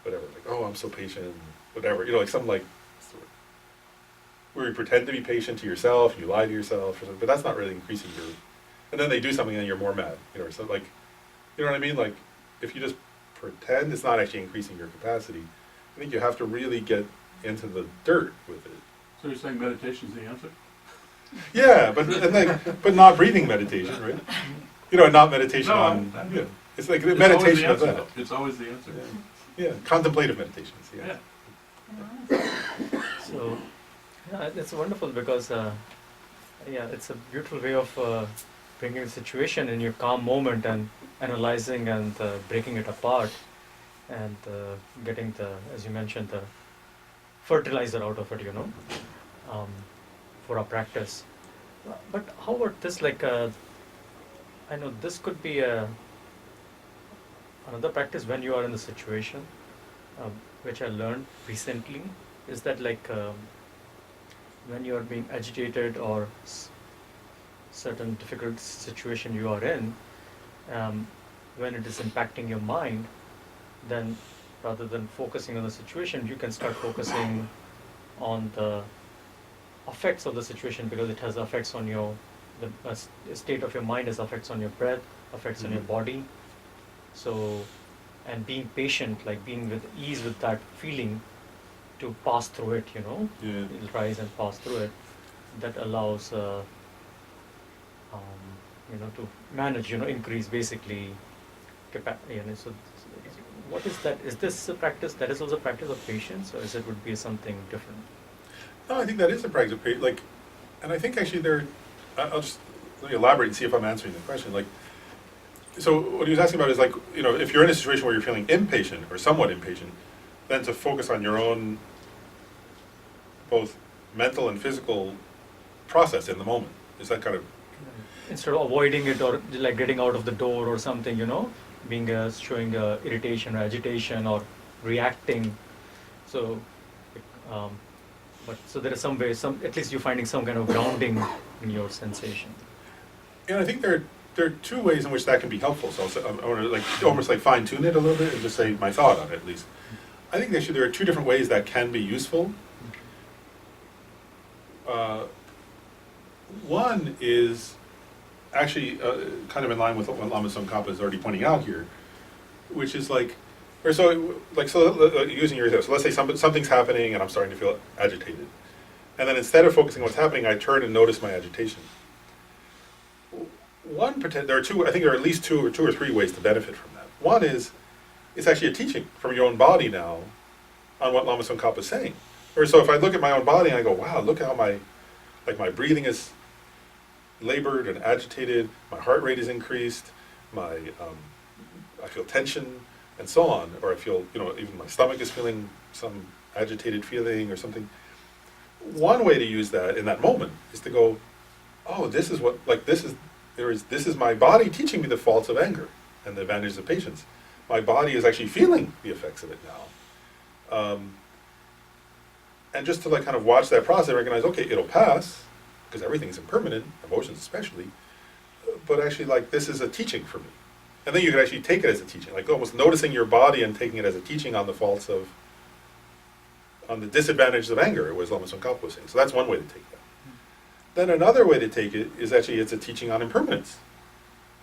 whatever, like, oh, I'm so patient, whatever, like some like, where you pretend to be patient to yourself, you lie to yourself, or something, but that's not really increasing your, and then they do something and you're more mad, or something like, you know what I mean? Like, if you just pretend, it's not actually increasing your capacity. I think you have to really get into the dirt with it. So you're saying meditation's the answer? Yeah, but not breathing meditation, right? And not meditation on, it's like It's meditation always of the answer, that. though. It's always the answer. Yeah, contemplative meditation, yeah. Yeah. And honestly, So, yeah, it's wonderful because, it's a beautiful way of bringing the situation in your calm moment and analyzing and breaking it apart and getting the, as you mentioned, the fertilizer out of it, for our practice. But how about this, like, I know this could be another practice when you are in the situation, which I learned recently, is that like, when you are being agitated or certain difficult situation you are in, when it is impacting your mind, then rather than focusing on the situation, you can start focusing on the effects of the situation, because it has effects on the state of your mind has effects on your breath, effects on your body. So, and being patient, like being with ease with that feeling, to pass through it, Yeah. it'll rise and pass through it. That allows, to manage, increase basically capacity. So, what is that? Is this a practice that is also a practice of patience, or would be something different? No, I think that is a practice of patience. Like, and I think actually I'll just let me elaborate and see if I'm answering the question. Like, so what he was asking about is like, if you're in a situation where you're feeling impatient or somewhat impatient, then to focus on your own both mental and physical process in the moment. Is that kind of... Instead of avoiding it or like getting out of the door or something, being showing irritation or agitation or reacting. So, so there is some way, at least you're finding some kind of grounding in your sensation. And I think there are two ways in which that can be helpful. So I want to like almost like fine tune it a little bit and just say my thought on it at least. I think actually there are two different ways that can be useful. One is actually kind of in line with what Lama Tsongkhapa is already pointing out here, which is like, using your example, so let's say something's happening and I'm starting to feel agitated. And then instead of focusing on what's happening, I turn and notice my agitation. there are two, I think there are at least two or three ways to benefit from that. One is, it's actually a teaching from your own body now on what Lama Tsongkhapa is saying. Or so if I look at my own body and I go, wow, look how my breathing is labored and agitated, my heart rate is increased, I feel tension and so on, or I feel, even my stomach is feeling some agitated feeling or something. One way to use that in that moment is to go, oh, this is my body teaching me the faults of anger and the advantages of patience. My body is actually feeling the effects of it now. And just to kind of watch that process and recognize, okay, it'll pass, because everything's impermanent, emotions especially, but actually this is a teaching for me. And then you can actually take it as a teaching, almost noticing your body and taking it as a teaching on on the disadvantages of anger, was Lama Tsongkhapa was saying. So that's one way to take that. Then another way to take it is actually it's a teaching on impermanence.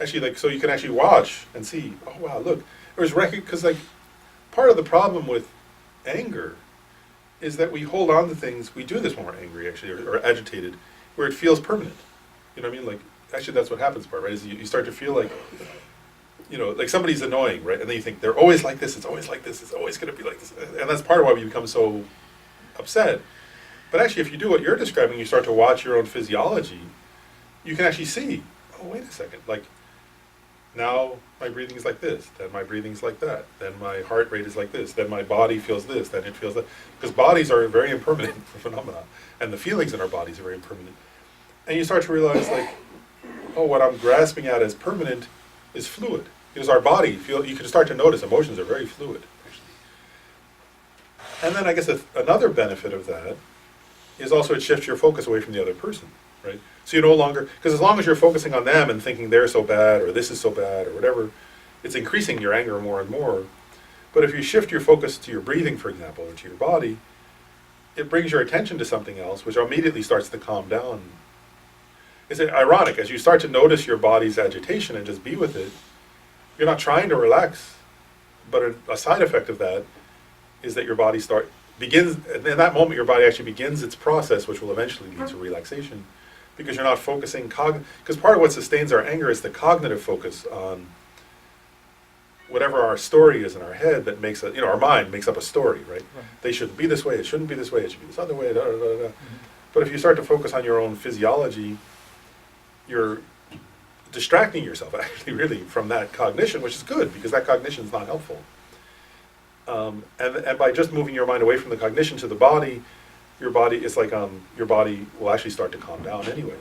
Actually, so you can actually watch and see, oh wow, look, because part of the problem with anger is that we hold on to things, we do this when we're angry actually, or agitated, where it feels permanent. You know what I mean? Actually that's what happens right? Is you start to feel like somebody's annoying, right? And then you think, they're always like this, it's always like this, it's always going to be like this. And that's part of why we become so upset. But actually, if you do what you're describing, you start to watch your own physiology, you can actually see, oh, wait a second, now my breathing is like this, then my breathing is like that, then my heart rate is like this, then my body feels this, then it feels that. Because bodies are very impermanent phenomena, and the feelings in our bodies are very impermanent. And you start to realize, oh, what I'm grasping at as permanent is fluid. Because our body, you can start to notice emotions are very fluid, actually. And then I guess another benefit of that is also it shifts your focus away from the other person, right? So you no longer, because as long as you're focusing on them and thinking they're so bad or this is so bad or whatever, it's increasing your anger more and more. But if you shift your focus to your breathing, for example, or to your body, it brings your attention to something else, which immediately starts to calm down. It's ironic, as you start to notice your body's agitation and just be with it, you're not trying to relax, but a side effect of that is that your body begins, in that moment your body actually begins its process, which will eventually lead to relaxation, because you're not focusing, because part of what sustains our anger is the cognitive focus on whatever our story is in our head that makes our mind makes up a story, right? They shouldn't be this way, it shouldn't be this way, it should be this other way, da, da, da, da. Mm-hmm. But if you start to focus on your own physiology, you're distracting yourself actually really from that cognition, which is good because that cognition is not helpful. And by just moving your mind away from the cognition to the body, your body is your body will actually start to calm down anyway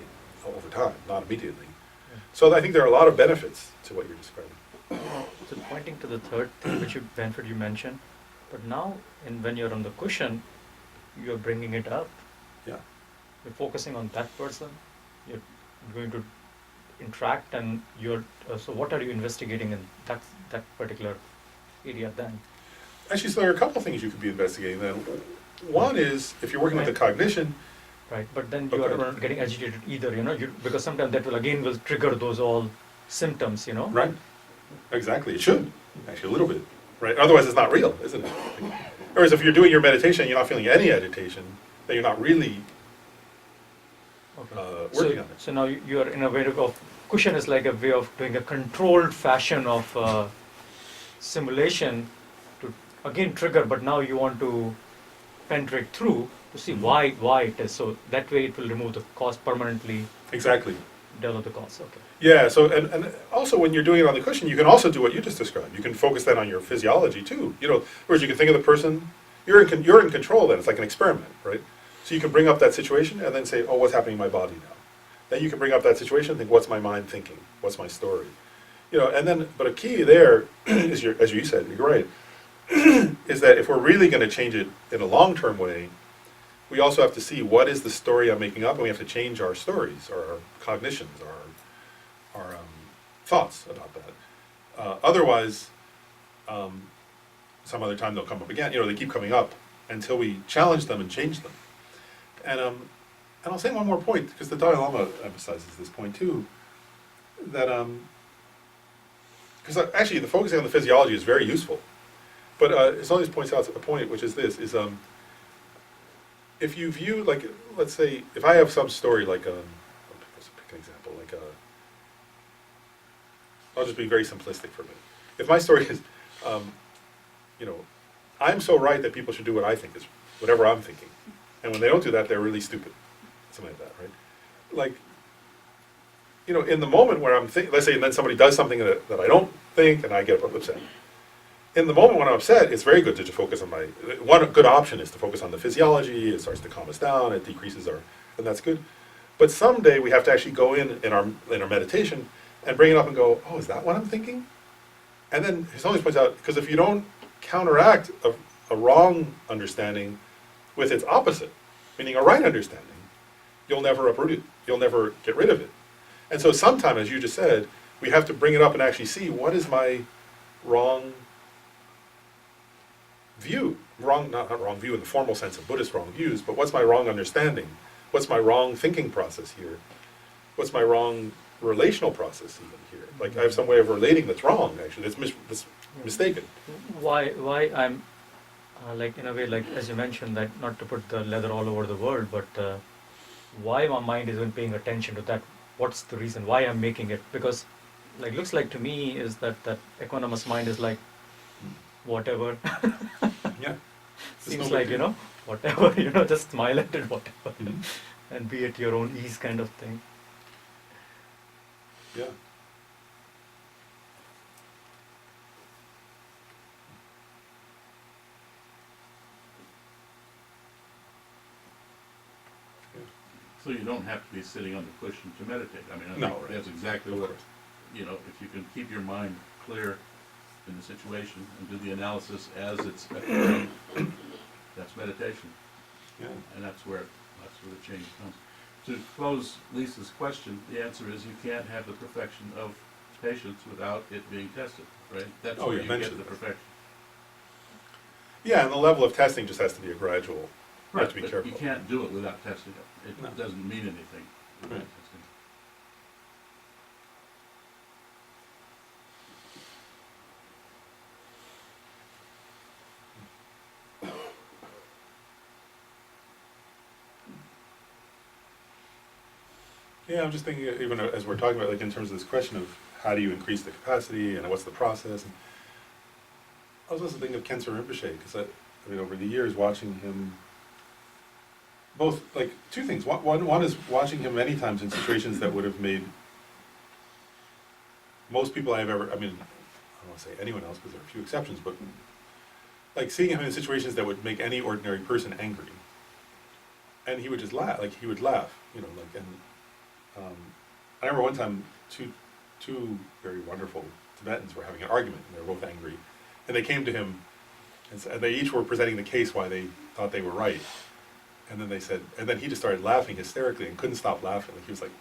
over time, not immediately. Yeah. So I think there are a lot of benefits to what you're describing. So pointing to the third thing benefit you mentioned, but now when you're on the cushion, you're bringing it up. Yeah. You're focusing on that person. You're going to interact, and so what are you investigating in that particular area then? Actually, so there are a couple things you could be investigating then. One is, if you're working with the cognition. Right, but then you are not getting agitated either, because sometimes that will trigger those all symptoms, Right, exactly, it should, actually a little bit, right? Otherwise it's not real, isn't it? Whereas if you're doing your meditation and you're not feeling any agitation, then you're not really working on it. So now you are in a way of, cushion is like a way of doing a controlled fashion of simulation to again trigger, but now you want to penetrate through to see why it is. So that way it will remove the cause permanently. Exactly. Develop the cause, okay. Yeah, so, and also when you're doing it on the cushion, you can also do what you just described. You can focus then on your physiology too. Whereas you can think of the person, you're in control then, it's like an experiment, right? So you can bring up that situation and then say, oh, what's happening in my body now? Then you can bring up that situation and think, what's my mind thinking? What's my story? And then, but a key there is, as you said, you're right, is that if we're really going to change it in a long-term way, we also have to see what is the story I'm making up, and we have to change our stories, or our cognitions, our thoughts about that. Otherwise, some other time they'll come up again. They keep coming up until we challenge them and change them. And I'll say one more point, because the Dalai Lama emphasizes this point too, that because actually the focusing on the physiology is very useful, but it always points out a point, which is this, is if you view, let's say, if I have some story, let's pick an example, I'll just be very simplistic for a minute. If my story is, you know, I'm so right that people should do what I think is, whatever I'm thinking. And when they don't do that, they're really stupid. Something like that, right? Like, you know, in the moment where I'm let's say, and then somebody does something that I don't think, and I get upset. In the moment when I'm upset, it's very good to just focus on one good option is to focus on the physiology. It starts to calm us down. It decreases and that's good. But someday we have to actually go in our meditation and bring it up and go, oh, is that what I'm thinking? And then he always points out, because if you don't counteract a wrong understanding with its opposite, meaning a right understanding, you'll never uproot it. You'll never get rid of it. And so sometime, as you just said, we have to bring it up and actually see what is my wrong view. Not wrong view in the formal sense of Buddhist wrong views, but what's my wrong understanding? What's my wrong thinking process here? What's my wrong relational process even here? Like I have some way of relating that's wrong, actually, that's mistaken. Why I'm like in a way, like as you mentioned, that not to put the leather all over the world, but why my mind isn't paying attention to that? What's the reason why I'm making it? Because like looks like to me is that equanimous mind is like whatever. Yeah. Seems no like, big you deal. know, whatever, you know, just smile at it, whatever, Mhm. and be at your own ease kind of thing. Yeah. So you don't have to be sitting on the cushion to meditate. I mean, I No, think right. that's exactly Of what, course. you know, if you can keep your mind clear in the situation and do the analysis as it's occurring, that's meditation. Yeah. And that's where the change comes. To close Lisa's question, the answer is you can't have the perfection of patience without it being tested, right? That's Oh, where yeah, you get eventually. the perfection. Yeah, and the level of testing just has to be a gradual. You have to be But careful. you can't do it without testing it. It No. doesn't mean anything without Right. testing it. Yeah, I'm just thinking, even as we're talking about, like in terms of this question of how do you increase the capacity and what's the process. And I was also thinking of Khenso Rinpoche, because I mean, over the years, watching him, both, like, two things. One is watching him many times in situations that would have made most people I've ever, I mean, I don't want to say anyone else, because there are a few exceptions, but like seeing him in situations that would make any ordinary person angry. And he would just laugh, like he would laugh, you know, like, and I remember one time two very wonderful Tibetans were having an argument, and they were both angry. And they came to him, and they each were presenting the case why they thought they were right. And then they said, and then he just started laughing hysterically and couldn't stop laughing. Like he was like,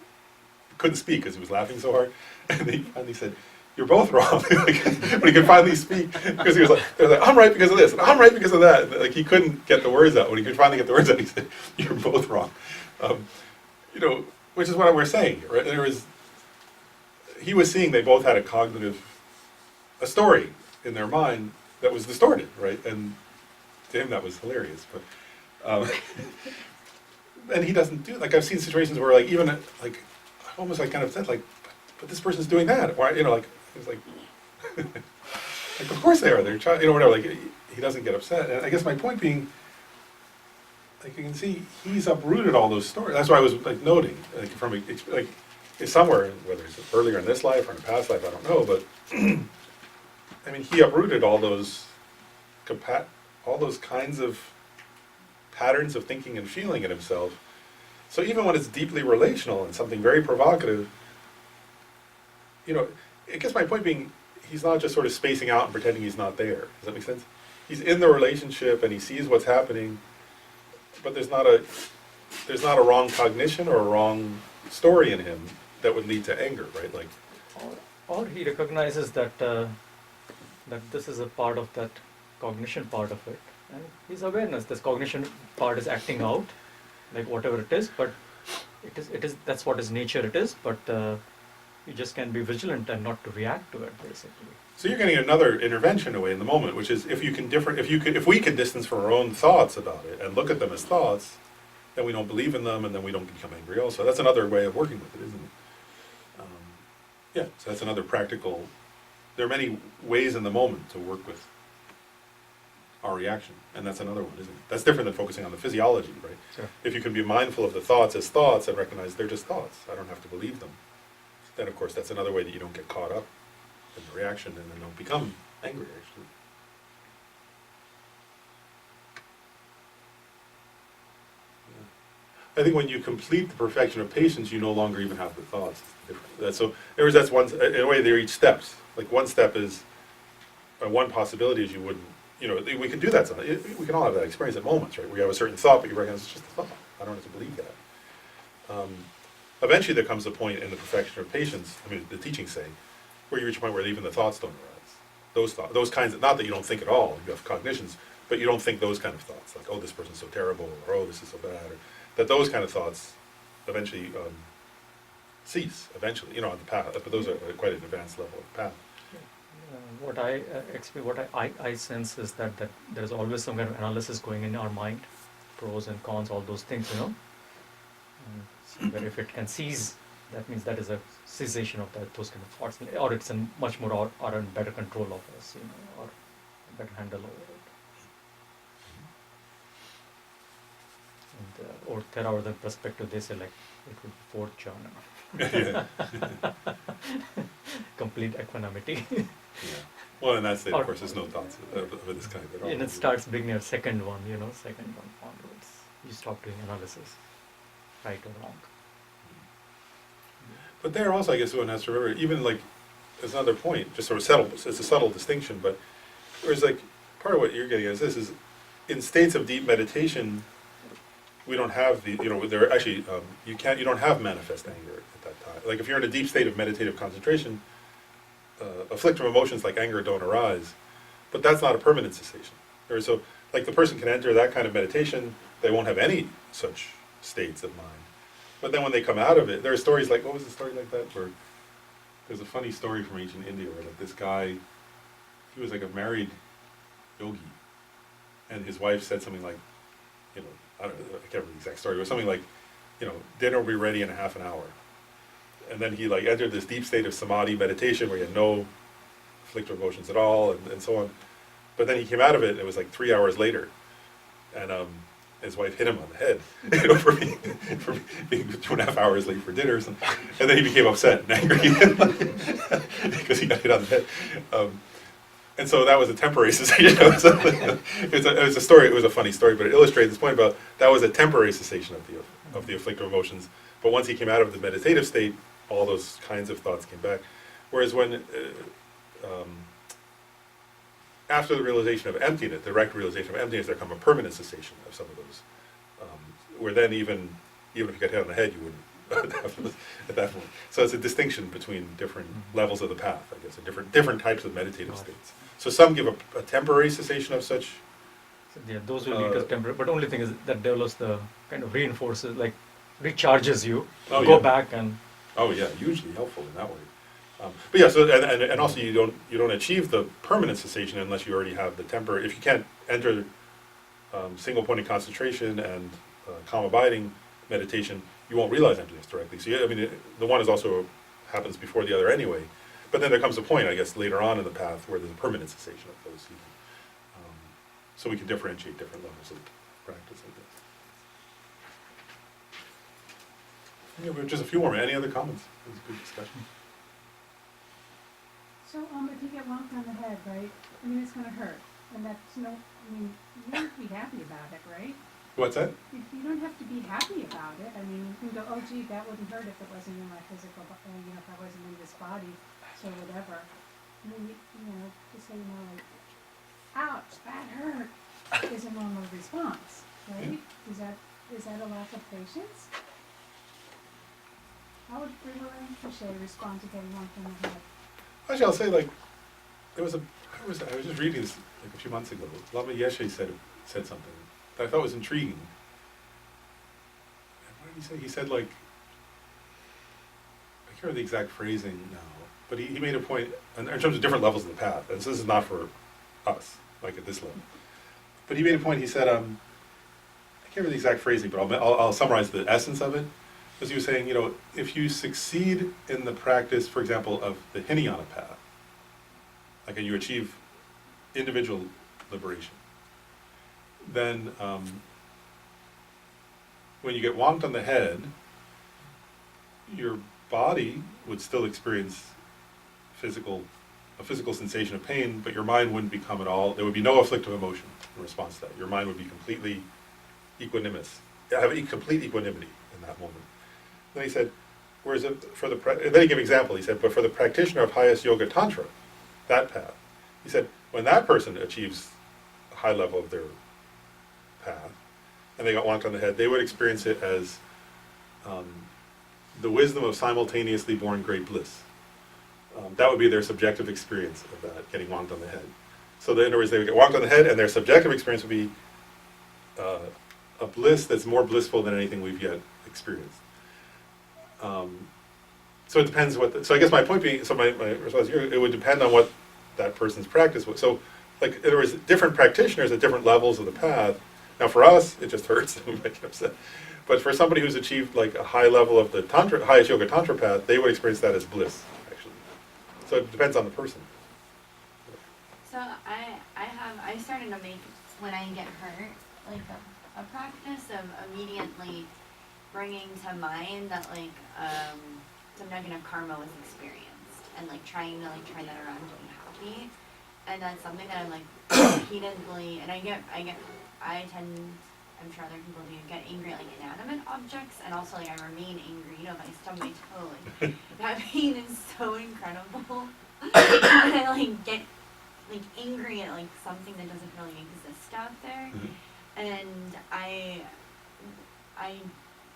couldn't speak because he was laughing so hard. And they finally said, "You're both wrong." Like, when he could finally speak, because he was like, "They're like, I'm right because of this, and I'm right because of that." And like he couldn't get the words out. When he could finally get the words out, he said, "You're both wrong." You know, which is what we're saying, right? He was seeing they both had a story in their mind that was distorted, right? And to him that was hilarious. But and he doesn't do, like I've seen situations where like even like almost like kind of said like, but this person's doing that. Why, you know, like it's like like of course they are. They're trying, you know, whatever. Like he doesn't get upset. And I guess my point being, like you can see, he's uprooted all those stories. That's why I was like noting, like from like it's somewhere, whether it's earlier in this life or in a past life, I don't know. But I mean, he uprooted all those kinds of patterns of thinking and feeling in himself. So even when it's deeply relational and something very provocative, you know, I guess my point being, he's not just sort of spacing out and pretending he's not there. Does that make sense? He's in the relationship and he sees what's happening, but there's not a wrong cognition or a wrong story in him that would lead to anger, right? Like, Or he recognizes that that this is a part of that cognition part of it, and his awareness, this cognition part is acting out, like whatever it is, but it is that's what his nature it is, but you just can be vigilant and not to react to it, basically. so you're getting another intervention away in the moment, which is if we can distance from our own thoughts about it and look at them as thoughts, then we don't believe in them and then we don't become angry also. That's another way of working with it, isn't it? Yeah, so that's another practical, there are many ways in the moment to work with our reaction, and that's another one, isn't it? That's different than focusing on the physiology, right? Sure. If you can be mindful of the thoughts as thoughts and recognize they're just thoughts, I don't have to believe them, then of course that's another way that you don't get caught up in the reaction and then don't become angry, actually. I think when you complete the perfection of patience, you no longer even have the thoughts. So that's one, in a way, they're each steps. Like one step is, one possibility is you wouldn't, we can do that sometimes. We can all have that experience at moments, right? Where you have a certain thought, but you recognize it's just a thought. I don't have to believe that. Eventually there comes a point in the perfection of patience, the teachings say, where you reach a point where even the thoughts don't arise. Those kinds of, not that you don't think at all, you have cognitions, but you don't think those kind of thoughts, like, oh, this person's so terrible, or oh, this is so bad, or that those kind of thoughts eventually cease, eventually, on the path, but those are quite an advanced level of path. What I sense is that there's always some kind of analysis going in our mind, pros and cons, all those things, So that if it can cease, that means that is a cessation of those kind of thoughts, or it's in much more or in better control of us, or better handle over it. And or Theravada perspective, they say like it would be fourth jhana. Complete equanimity. Yeah. Well, and that's it, Or- of course, there's no thoughts of this kind at all. And it starts being your second one, second one onwards. You stop doing analysis, right or wrong. But there also, I guess, one has to remember, even like, there's another point, just sort of subtle, it's a subtle distinction, but whereas like, part of what you're getting at is this, is in states of deep meditation, we don't have the, there are actually, you don't have manifest anger at that time. Like if you're in a deep state of meditative concentration, afflictive emotions like anger don't arise, but that's not a permanent cessation. So, like the person can enter that kind of meditation, they won't have any such states of mind. But then when they come out of it, there are stories like, what was the story like that? Where there's a funny story from ancient India where like this guy, he was like a married yogi, and his wife said something like, I don't know, I can't remember the exact story, but something like, dinner will be ready in half an hour. And then he like entered this deep state of samadhi meditation where he had no afflictive emotions at all, and so on. But then he came out of it, and it was like 3 hours later, and his wife hit him on the head, for being 2.5 hours late for dinner or something. And then he became upset and angry because he got hit on the head. And so that was a temporary cessation. It was a story. It was a funny story, but it illustrates this point about that was a temporary cessation of the afflictive emotions. But once he came out of the meditative state, all those kinds of thoughts came back. Whereas when after the realization of emptiness, direct realization of emptiness, there come a permanent cessation of some of those. Where then even if you got hit on the head, you wouldn't at that point. So it's a distinction between different levels of the path, I guess, and different types of meditative states. So some give a temporary cessation of such. So, yeah, those will lead to temporary. But only thing is that develops the kind of reinforces, like recharges you. Oh, go yeah. back and. Oh yeah, hugely helpful in that way. But yeah, so and also you don't achieve the permanent cessation unless you already have the temporary. If you can't enter single pointed concentration and calm abiding meditation, you won't realize emptiness directly. So the one is also happens before the other anyway. But then there comes a point, I guess, later on in the path where there's a permanent cessation of those. So we can differentiate different levels of practice, I guess. Yeah, we have just a few more. Any other comments? It was a good discussion. So, if you get whonked on the head, right, it's gonna hurt, and that's you don't have to be happy about it, right? What's that? You don't have to be happy about it. You can go, oh gee, that wouldn't hurt if it wasn't in my physical, if I wasn't in this body, so whatever. To say, like, ouch, that hurt, is a normal response, right? Is that a lack of patience? How would River Ricochet respond to getting whonked on the head? Actually, I'll say, like, I was just reading this like a few months ago. Lama Yeshe said something that I thought was intriguing. And what did he say? He said, like, I can't remember the exact phrasing now, but he made a point in terms of different levels of the path. And so this is not for us, like at this level. But he made a point. He said, I can't remember the exact phrasing, but I'll summarize the essence of it. as you were saying, if you succeed in the practice, for example, of the Hinayana path, like you achieve individual liberation, then when you get wonked on the head, your body would still experience a physical sensation of pain, but your mind wouldn't become at all, there would be no afflictive emotion in response to that. Your mind would be completely equanimous, have complete equanimity in that moment. Then he said, whereas and then he gave an example, he said, but for the practitioner of highest yoga tantra, that path, he said, when that person achieves a high level of their path, and they got wonked on the head, they would experience it as the wisdom of simultaneously born great bliss. That would be their subjective experience of that, getting wonked on the head. So in other words, they would get wonked on the head, and their subjective experience would be a bliss that's more blissful than anything we've yet experienced. So it depends so I guess my point being, so my response here, it would depend on what that person's practice was. So, like, in other words, different practitioners at different levels of the path. Now, for us, it just hurts. We might get upset. But for somebody who's achieved like a high level of the highest yoga tantra path, they would experience that as bliss, actually. So it depends on the person. So I started to make, when I get hurt, like a practice of immediately bringing to mind that like some negative karma was experienced, and like trying to like turn that around to be happy. And that's something that I'm like repeatedly, and I tend, I'm sure other people do, get angry at like inanimate objects, and also like I remain angry, if I stub my toe, like that pain is so incredible. And I like get like angry at like something that doesn't really exist out there. Mm-hmm. And I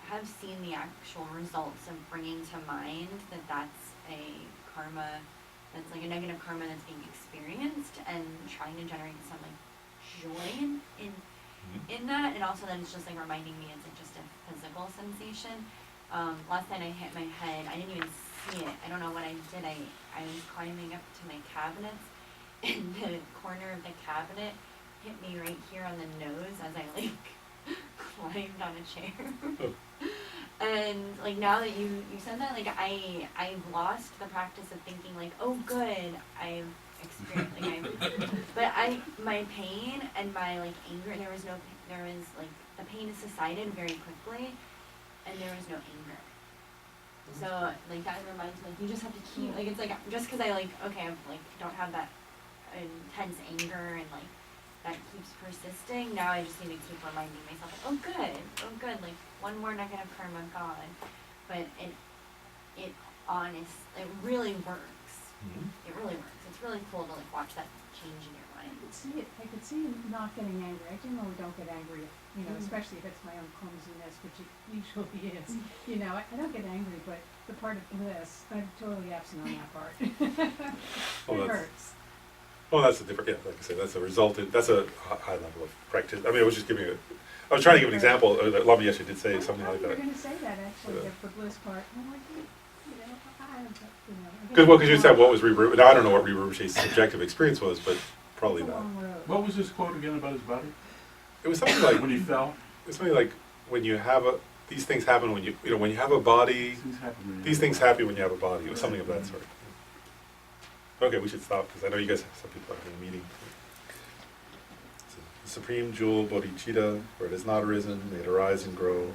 have seen the actual results of bringing to mind that that's a karma, that's like a negative karma that's being experienced, and trying to generate some like joy in that, and also then it's just like reminding me it's like just a physical sensation. Last night I hit my head, I didn't even see it, I don't know what I did, I was climbing up to my cabinets, and the corner of the cabinet hit me right here on the nose as I like climbed on a chair. Oh. And like now that you said that, like I've lost the practice of thinking like, oh good, I've experienced but my pain and my like anger, there was like the pain subsided very quickly, and there was no anger. So like that reminds me, like you just have to keep, like it's like just because I like okay I like don't have that intense anger and like that keeps persisting, now I just need to keep reminding myself like, oh good, like one more negative karma gone. But it really works. Mm-hmm. It really works. It's really cool to like watch that change in your mind. I could see him not getting angry. I generally don't get angry, especially if it's my own clumsiness, which it usually is. I don't get angry, but the part of bliss, I'm totally absent on that part. Well, It hurts. Well, that's a different, like I said, that's a high level of practice. I mean, I was just I was trying to give an example, that Lama Yeshe did say something like You were that. going to say that, actually, Yeah. the bliss part. I'm like, Because you said what was now I don't know what Rinpoche's subjective experience was, but probably It's a that. long road. What was this quote again about his body? It was something like, When he fell? it's something like when you have these things happen when when you have a body, these things happen when you have a body. It was something of that sort. Okay, we should stop because I know you guys, some people are having a meeting. The supreme jewel bodhicitta, where it has not arisen, may it arise and grow.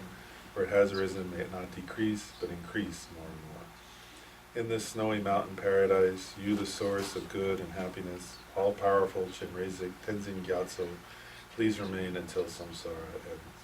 Where it has arisen, may it not decrease, but increase more and more. In this snowy mountain paradise, you the source of good and happiness, all-powerful Chenrezig Tenzin Gyatso, please remain until samsara ends.